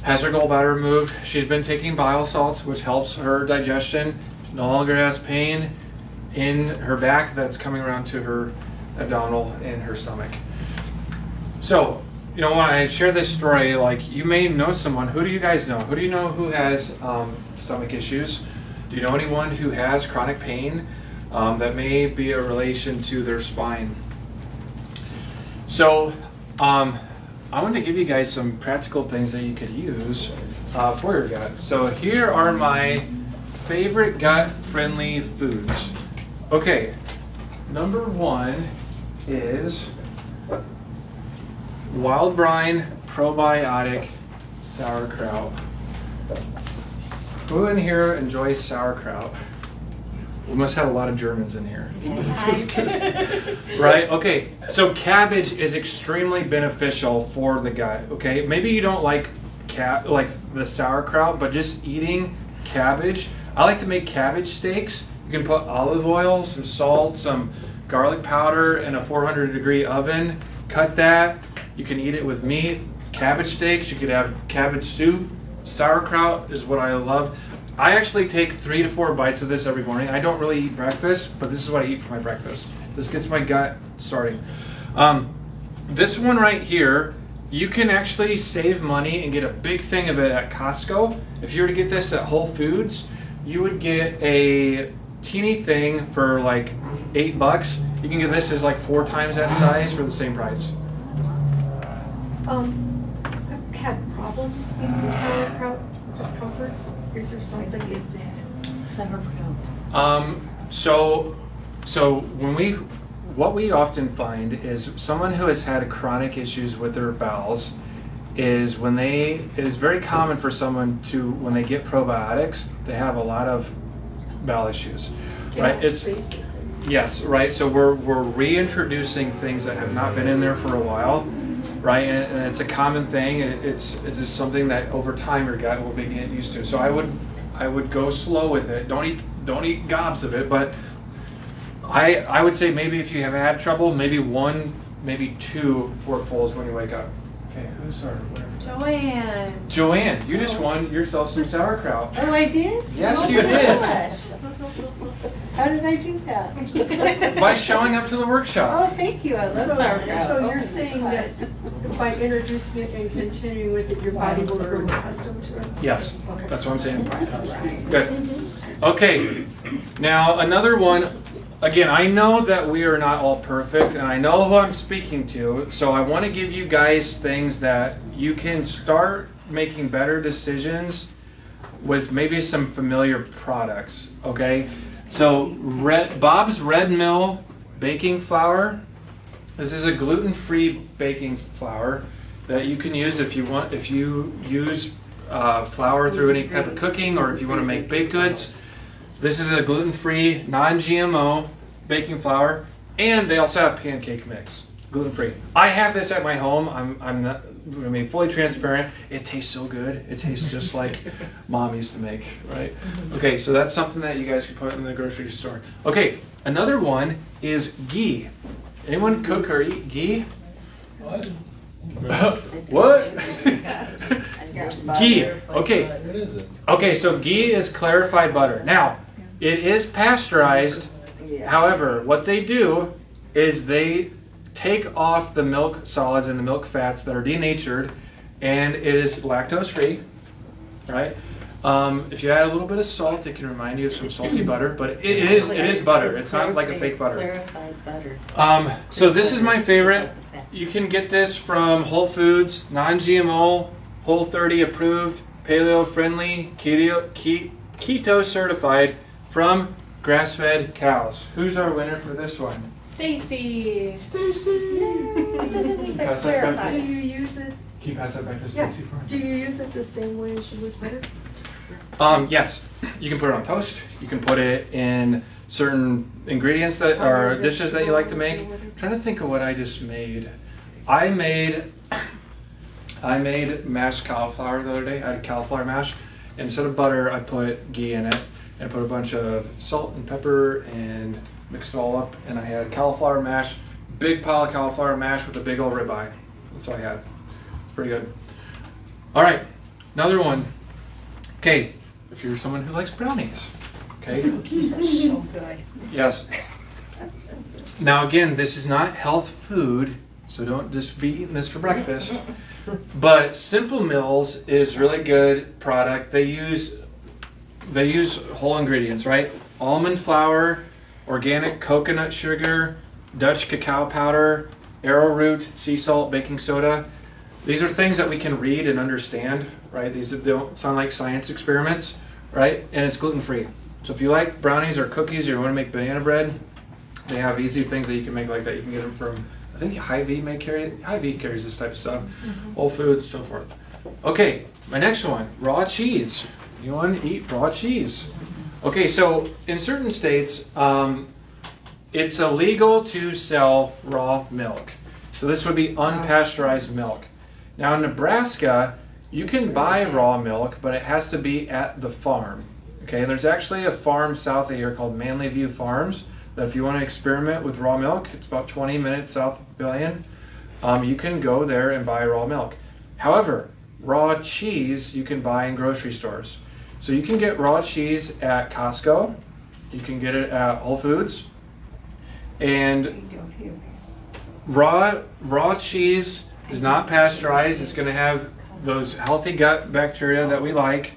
has her gallbladder removed. She's been taking bile salts, which helps her digestion. She no longer has pain in her back that's coming around to her abdominal and her stomach. So, you know, when I share this story, like, you may know someone. Who do you guys know? Who do you know who has stomach issues? Do you know anyone who has chronic pain that may be a relation to their spine? So, I want to give you guys some practical things that you could use for your gut. So here are my favorite gut-friendly foods. Okay, number one is wild brine probiotic sauerkraut. Who in here enjoys sauerkraut? We must have a lot of Germans in here. Right? Okay, so cabbage is extremely beneficial for the gut. Okay, maybe you don't like the sauerkraut, but just eating cabbage. I like to make cabbage steaks. You can put olive oil, some salt, some garlic powder in a 400-degree oven. Cut that. You can eat it with meat. Cabbage steaks. You could have cabbage soup. Sauerkraut is what I love. I actually take 3 to 4 bites of this every morning. I don't really eat breakfast, but this is what I eat for my breakfast. This gets my gut starting. This one right here, you can actually save money and get a big thing of it at Costco. If you were to get this at Whole Foods, you would get a teeny thing for like $8. You can get this as like 4 times that size for the same price. I've had problems with sauerkraut, discomfort. Is there something So what we often find is someone who has had chronic issues with their bowels is it is very common for someone to, when they get probiotics, they have a lot of bowel issues, right? Yes, right. So we're reintroducing things that have not been in there for a while, right? And it's a common thing. It's just something that over time your gut will be getting used to. So I would go slow with it. Don't eat gobs of it, but I would say maybe if you have had trouble, maybe 1, maybe 2 forkfuls when you wake up. Okay, who's our winner? Joanne, you just won yourself some sauerkraut. Oh, I did? Yes, Oh you my did. gosh. How did I do that? By showing up to the workshop. Oh, thank you. I love sauerkraut. So Oh you're my saying gosh. that by introducing it and continuing with it, your body will grow accustomed to it? Yes, Okay. that's what I'm saying. Good. Okay, now another one. Again, I know that we are not all perfect, and I know who I'm speaking to, so I want to give you guys things that you can start making better decisions with maybe some familiar products, okay? So Bob's Red Mill baking flour. This is a gluten-free baking flour that you can use if you use flour through any type of cooking, or if you want to make baked goods. This is a gluten-free, non-GMO baking flour, and they also have pancake mix, gluten-free. I have this at my home. I'm not, I mean, fully transparent. It tastes so good. It tastes just like Mom used to make, right? Okay, so that's something that you guys can put in the grocery store. Okay, another one is ghee. Anyone cook or eat ghee? What? What? Ghee. Okay. What is it? Okay, so ghee is clarified butter. Now, it is pasteurized. However, what they do is they take off the milk solids and the milk fats that are denatured, and it is lactose free, right? If you add a little bit of salt, it can remind you of some salty butter, but it is butter. It's not like a fake butter. Clarified butter. So this is my favorite. You can get this from Whole Foods, non-GMO, Whole30 approved, paleo friendly, keto certified from grass-fed cows. Who's our winner for this one? Stacy. Stacy. What does it mean by Pass that back clarified? Do you use it, Can you pass that back to yeah, Stacy for me? do you use it the same way as you would butter? Yes, you can put it on toast. You can put it in certain ingredients that are dishes that you like to make. I'm trying to think of what I just made. I made mashed cauliflower the other day. I had cauliflower mash. Instead of butter, I put ghee in it and put a bunch of salt and pepper and mixed it all up. And I had cauliflower mash, big pile of cauliflower mash with a big old ribeye. That's all I had. It's pretty good. All right, another one. Okay, if you're someone who likes brownies, okay? Cookies are so good. Yes. Now again, this is not health food, so don't just be eating this for breakfast. But Simple Mills is really good product. They use whole ingredients, right? Almond flour, organic coconut sugar, Dutch cacao powder, arrowroot, sea salt, baking soda. These are things that we can read and understand, right? These don't sound like science experiments, right? And it's gluten-free. So if you like brownies or cookies or you want to make banana bread, they have easy things that you can make like that. You can get them from, I think Hy-Vee carries this type of stuff, Whole Foods, so forth. Okay, my next one, raw cheese. You want to eat raw cheese? Okay, so in certain states, it's illegal to sell raw milk. So this would be unpasteurized milk. Now in Nebraska, you can buy raw milk, but it has to be at the farm. Okay, there's actually a farm south of here called Manly View Farms that if you want to experiment with raw milk, it's about 20 minutes south of Billion. You can go there and buy raw milk. However, raw cheese you can buy in grocery stores. So you can get raw cheese at Costco, you can get it at Whole Foods, and raw cheese is not pasteurized. It's going to have those healthy gut bacteria that we like.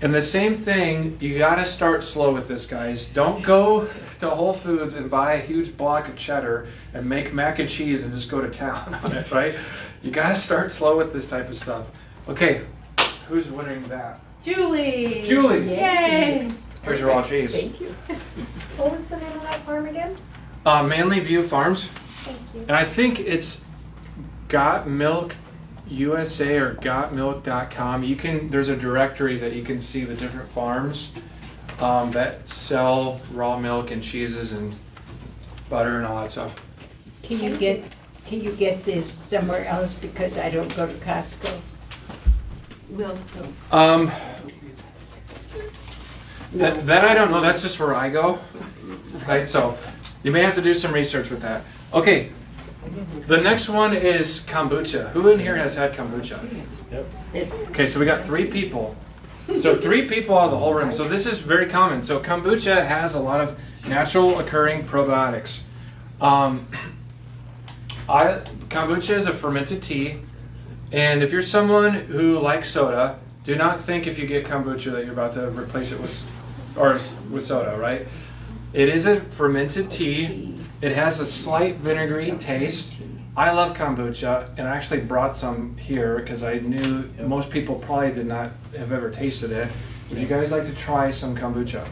And the same thing, you got to start slow with this, guys. Don't go to Whole Foods and buy a huge block of cheddar and make mac and cheese and just go to town on it, right? You got to start slow with this type of stuff. Okay, who's winning that? Julie. Julie. Yay. Here's your raw cheese. Thank you. What was the name of that farm again? Manly View Farms. Thank you. And I think it's Got Milk USA or gotmilk.com. There's a directory that you can see the different farms that sell raw milk and cheeses and butter and all that stuff. Can you get this somewhere else because I don't go to Costco? Will go. That I don't know. That's just where I go, right? So you may have to do some research with that. Okay, the next one is kombucha. Who in here has had kombucha? Yep. Okay, so we got 3 people. So 3 people out of the whole room. So this is very common. So kombucha has a lot of natural occurring probiotics. Kombucha is a fermented tea, and if you're someone who likes soda, do not think if you get kombucha that you're about to replace it with soda, right? It is a fermented tea. It has a slight vinegary taste. I love kombucha, and I actually brought some here because I knew most people probably did not have ever tasted it. Would you guys like to try some kombucha?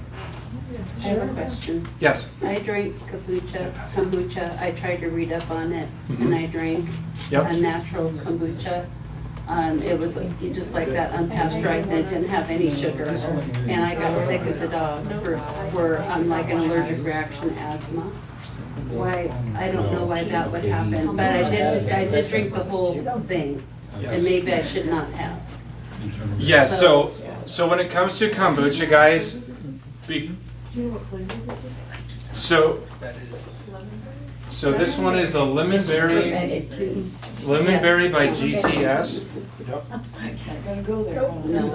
I have a question. Yes. I drank kombucha. I tried to read up on it, and I drank Yep. a natural kombucha. It was just like that, unpasteurized, and it didn't have any sugar. And I got sick as a dog for like an allergic reaction, asthma. Why, I don't know why that would happen, but I did drink the whole thing, and maybe I should not have. Yeah, so when it comes to kombucha, guys, Do you know what flavor this is? so this one is a lemon berry by GTS. No,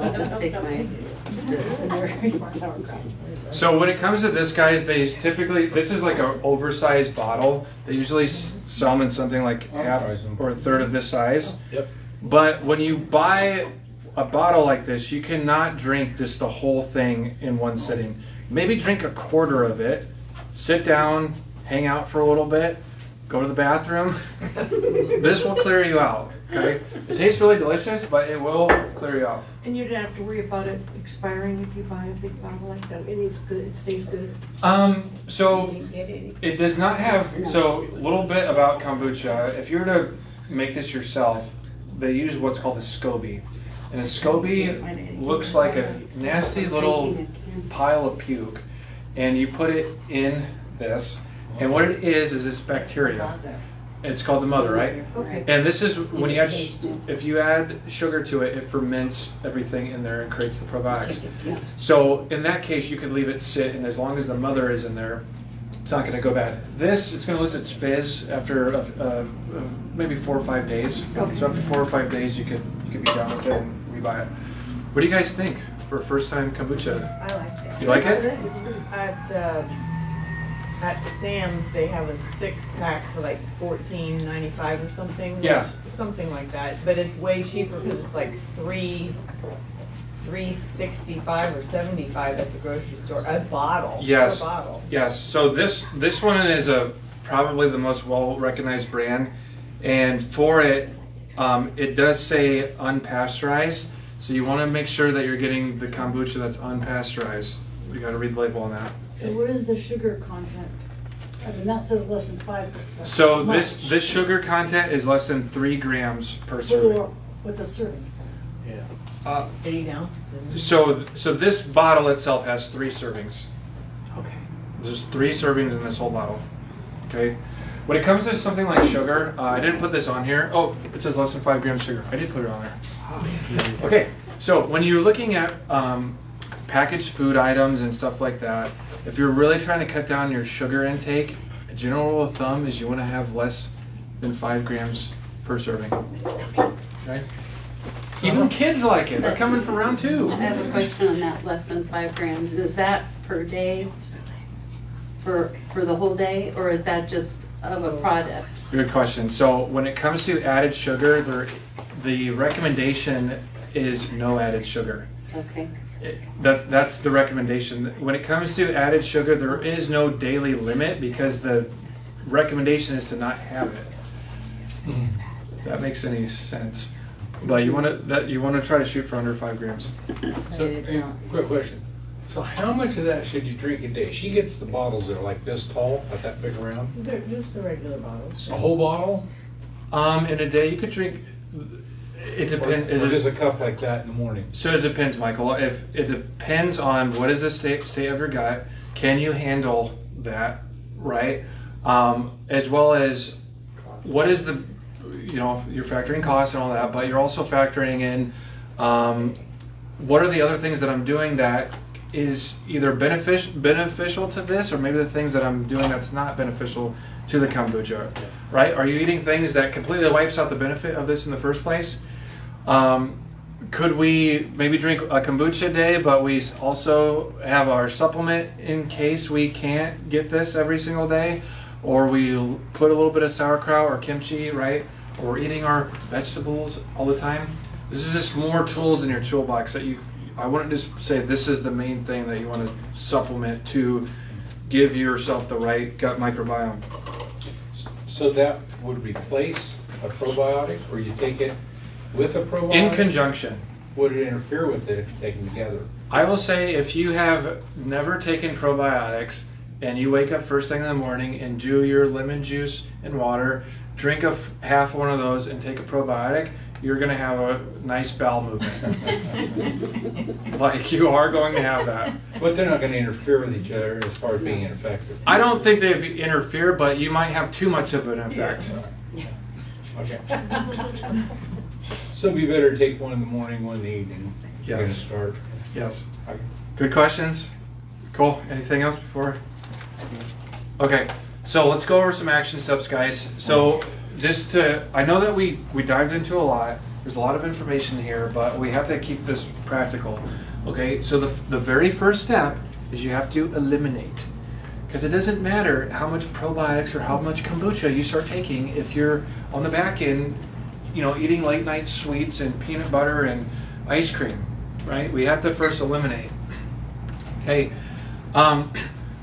I'll just take my. So when it comes to this, guys, this is like an oversized bottle. They usually sell them in something like half or a third of this size. Yep. But when you buy a bottle like this, you cannot drink just the whole thing in one sitting. Maybe drink a quarter of it, sit down, hang out for a little bit, go to the bathroom. This will clear you out, okay? It tastes really delicious, but it will clear you out. And you don't have to worry about it expiring if you buy a big bottle like that. It's good, it stays good. So Didn't get any. it does not have, so a little bit about kombucha. If you were to make this yourself, they use what's called a SCOBY. And a SCOBY looks like a nasty little pile of puke. And you put it in this, and what it is this bacteria. It's called the mother, right? Okay. And this is when you add, if you add sugar to it, it ferments everything in there and creates the probiotics. So in that case, you could leave it sit, and as long as the mother is in there, it's not going to go bad. This, it's going to lose its fizz after maybe 4 or 5 days. Okay. So after 4 or 5 days, you could be done with it and rebuy it. What do you guys think for first time kombucha? I like it. You like it? It's good. At Sam's, they have a 6-pack for like $14.95 or something. Yeah. Something like that, but it's way cheaper because it's like $3.65 or $3.75 at the grocery store. A bottle. Yes. A bottle. Yes. So this one is probably the most well recognized brand, and for it, it does say unpasteurized. So you want to make sure that you're getting the kombucha that's unpasteurized. You got to read the label on that. So what is the sugar content? I mean, that says less than 5. So Much. this sugar content is less than 3 grams per serving. What's a serving? Uh, 8 ounces. so this bottle itself has 3 servings. Okay. There's 3 servings in this whole bottle. Okay. When it comes to something like sugar, I didn't put this on here. Oh, it says less than 5 grams sugar. I did put it on there. Okay. So when you're looking at packaged food items and stuff like that, if you're really trying to cut down your sugar intake, a general rule of thumb is you want to have less than 5 grams per serving. Okay? Even kids like it. They're coming for round 2. I have a question on that, less than 5 grams. Is that per day for the whole day, or is that just of a product? Good question. So when it comes to added sugar, the recommendation is no added sugar. Okay. That's the recommendation. When it comes to added sugar, there is no daily limit because the recommendation is to not have it. If that makes any sense. But you want to try to shoot for under 5 grams. So, hey, quick question. So how much of that should you drink a day? She gets the bottles that are like this tall, like that big around. They're just the regular bottles. A whole bottle? In a day, you could drink. It depends. Or just a cup like that in the morning? So it depends, Michael. If it depends on what is the state of your gut, can you handle that, right? As well as what is the, you're factoring costs and all that, but you're also factoring in what are the other things that I'm doing that is either beneficial to this, or maybe the things that I'm doing that's not beneficial to the kombucha, right? Are you eating things that completely wipes out the benefit of this in the first place? Could we maybe drink a kombucha a day, but we also have our supplement in case we can't get this every single day? Or we put a little bit of sauerkraut or kimchi, right? Or we're eating our vegetables all the time. This is just more tools in your toolbox that I wouldn't just say this is the main thing that you want to supplement to give yourself the right gut microbiome. So that would replace a probiotic, or you take it with a probiotic? In conjunction. Would it interfere with it if you take them together? I will say if you have never taken probiotics and you wake up first thing in the morning and do your lemon juice and water, drink half one of those and take a probiotic, you're going to have a nice bowel movement. Like you are going to have that. But they're not going to interfere with each other as far as being ineffective. I don't think they interfere, but you might have too much of an effect. Okay. So it'd be better to take one in the morning, one in the evening. You're going to Yes. start. Yes. Good questions. Cool. Anything else before? Okay. So let's go over some action steps, guys. So I know that we dived into a lot. There's a lot of information here, but we have to keep this practical. Okay. So the very first step is you have to eliminate. Because it doesn't matter how much probiotics or how much kombucha you start taking if you're on the back end, eating late night sweets and peanut butter and ice cream, right? We have to first eliminate. Okay,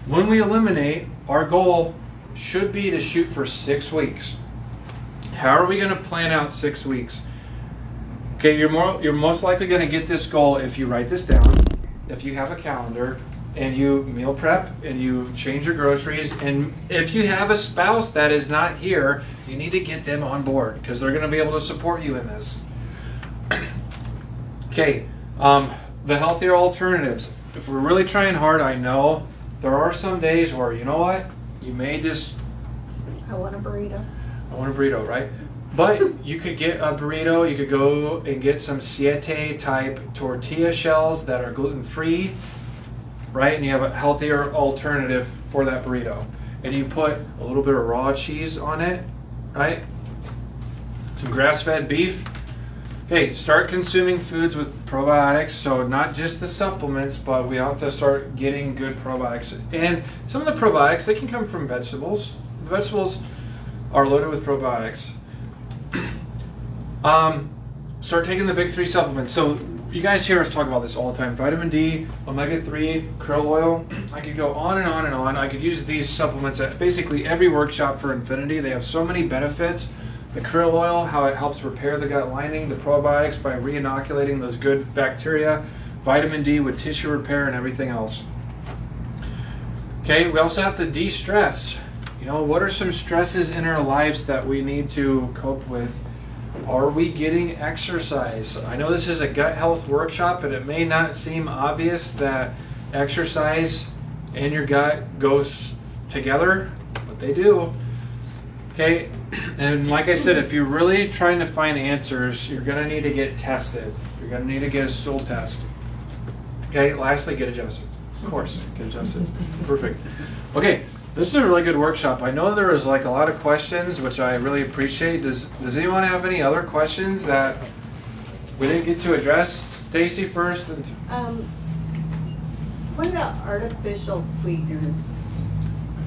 when we eliminate, our goal should be to shoot for 6 weeks. How are we going to plan out 6 weeks? Okay, you're most likely going to get this goal if you write this down, if you have a calendar, and you meal prep, and you change your groceries, and if you have a spouse that is not here, you need to get them on board because they're going to be able to support you in this. Okay, the healthier alternatives. If we're really trying hard, I know there are some days where, you know what, you may just, I want a burrito. I want a burrito, right? But you could get a burrito, you could go and get some siete type tortilla shells that are gluten-free, right? And you have a healthier alternative for that burrito. And you put a little bit of raw cheese on it, right? Some grass-fed beef. Okay, start consuming foods with probiotics. So not just the supplements, but we have to start getting good probiotics. And some of the probiotics, they can come from vegetables. The vegetables are loaded with probiotics. Start taking the big 3 supplements. So you guys hear us talk about this all the time. Vitamin D, omega-3, krill oil. I could go on and on and on. I could use these supplements at basically every workshop for Infinity. They have so many benefits. The krill oil, how it helps repair the gut lining. The probiotics by re-inoculating those good bacteria. Vitamin D with tissue repair and everything else. Okay, we also have to de-stress. You know, what are some stresses in our lives that we need to cope with? Are we getting exercise? I know this is a gut health workshop, but it may not seem obvious that exercise and your gut goes together, but they do. Okay, and like I said, if you're really trying to find answers, you're going to need to get tested. You're going to need to get a stool test. Okay, lastly, get adjusted. Of course, get adjusted. Perfect. Okay. This is a really good workshop. I know there was like a lot of questions, which I really appreciate. Does anyone have any other questions that we didn't get to address? Stacy first. And What about artificial sweeteners?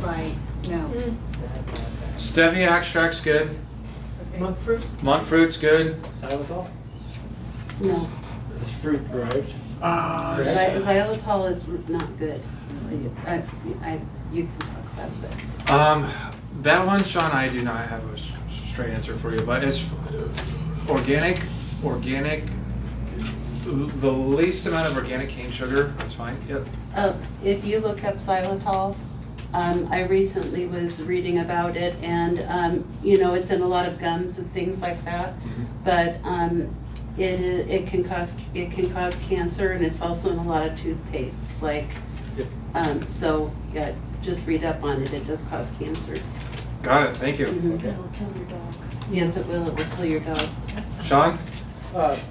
Like, no. Stevia extract's good. Okay. Monk fruit? Monk fruit's good. Xylitol? No. It's fruit derived. Xylitol is not good. You can talk about that. That one, Sean, I do not have a straight answer for you, but it's organic, the least amount of organic cane sugar, that's fine, yep. If you look up xylitol, I recently was reading about it, and you know, it's in a lot of gums and things like that, but it can cause cancer, and it's also in a lot of toothpastes, like so yeah, just read up on it. It does cause cancer. Got it, thank you. Okay. It'll kill your dog. Yes, it will. It will kill your dog. Sean?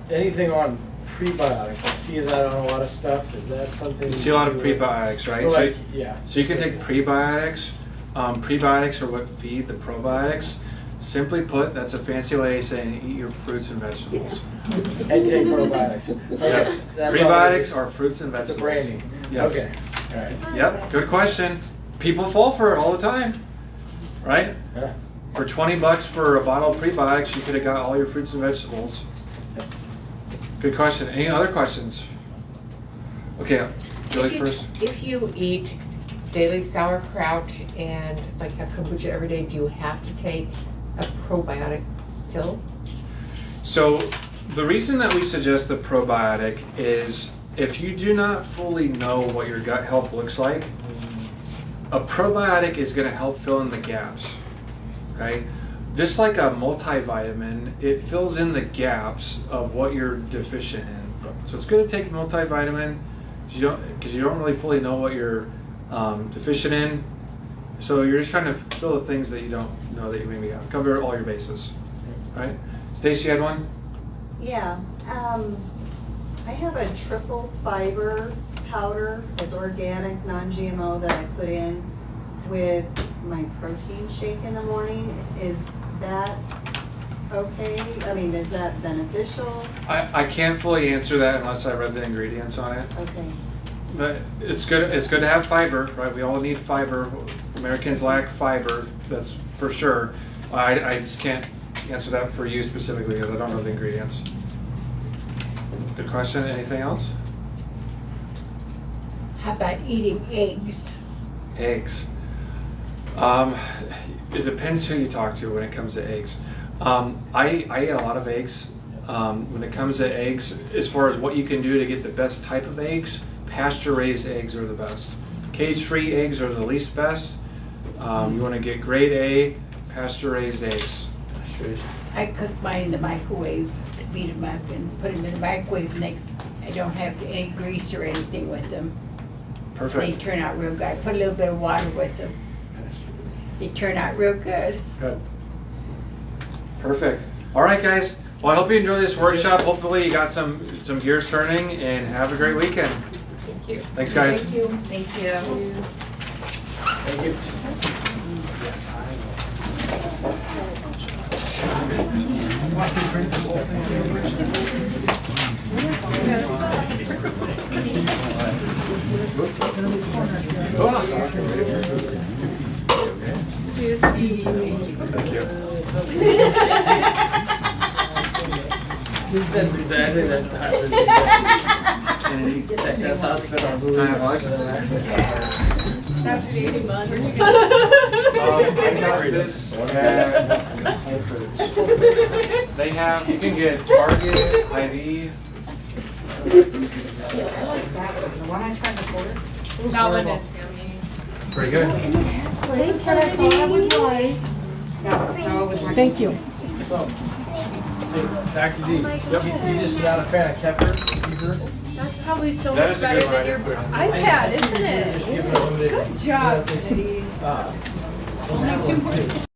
Anything on prebiotics? I see that on a lot of stuff. Is that something? You see a lot of prebiotics, right? Like, So, yeah. so you can take prebiotics. Prebiotics are what feed the probiotics. Simply put, that's a fancy way of saying eat your fruits and vegetables. And take probiotics. Okay. Yes, That's prebiotics are fruits and It's a vegetables. branding. Yes. Okay. All right. Yep, good question. People fall for it all the time, right? Yeah. For $20 for a bottle of prebiotics, you could have got all your fruits and vegetables. Good question. Any other questions? Okay, Julie first. If you eat daily sauerkraut and like have kombucha every day, do you have to take a probiotic pill? So the reason that we suggest the probiotic is if you do not fully know what your gut health looks like, a probiotic is going to help fill in the gaps. Okay? Just like a multivitamin, it fills in the gaps of what you're deficient in. So it's good to take a multivitamin because you don't really fully know what you're deficient in. So you're just trying to fill the things that you don't know that you maybe have. Cover all your bases. Right? Stacey, you had one? Yeah, I have a triple fiber powder. It's organic, non-GMO that I put in with my protein shake in the morning. Is that okay? I mean, is that beneficial? I can't fully answer that unless I read the ingredients on it. Okay. But it's good to have fiber, right? We all need fiber. Americans lack fiber, that's for sure. I just can't answer that for you specifically because I don't know the ingredients. Good question. Anything else? How about eating eggs? Eggs. It depends who you talk to when it comes to eggs. I eat a lot of eggs. When it comes to eggs, as far as what you can do to get the best type of eggs, pasture-raised eggs are the best. Cage-free eggs are the least best. You want to get grade A pasture-raised eggs. I cook mine in the microwave, beat them up and put them in the microwave, and I don't have any grease or anything with them. Perfect. They turn out real good. I put a little bit of water with them. They turn out real good. Good. Perfect. All right, guys. Well, I hope you enjoyed this workshop. Hopefully you got some gears turning, and have a great weekend. Thank you. Thanks, guys. Thank you. Thank you. Thank you. Thank you. They have, you can get Target, Hy-Vee. That one is yummy. Pretty good. Thank you. So, hey, Dr. D, you just not a fan of kefir? That's probably so That much is a better good than your one. iPad, isn't it? Good job, Kennedy. Only 2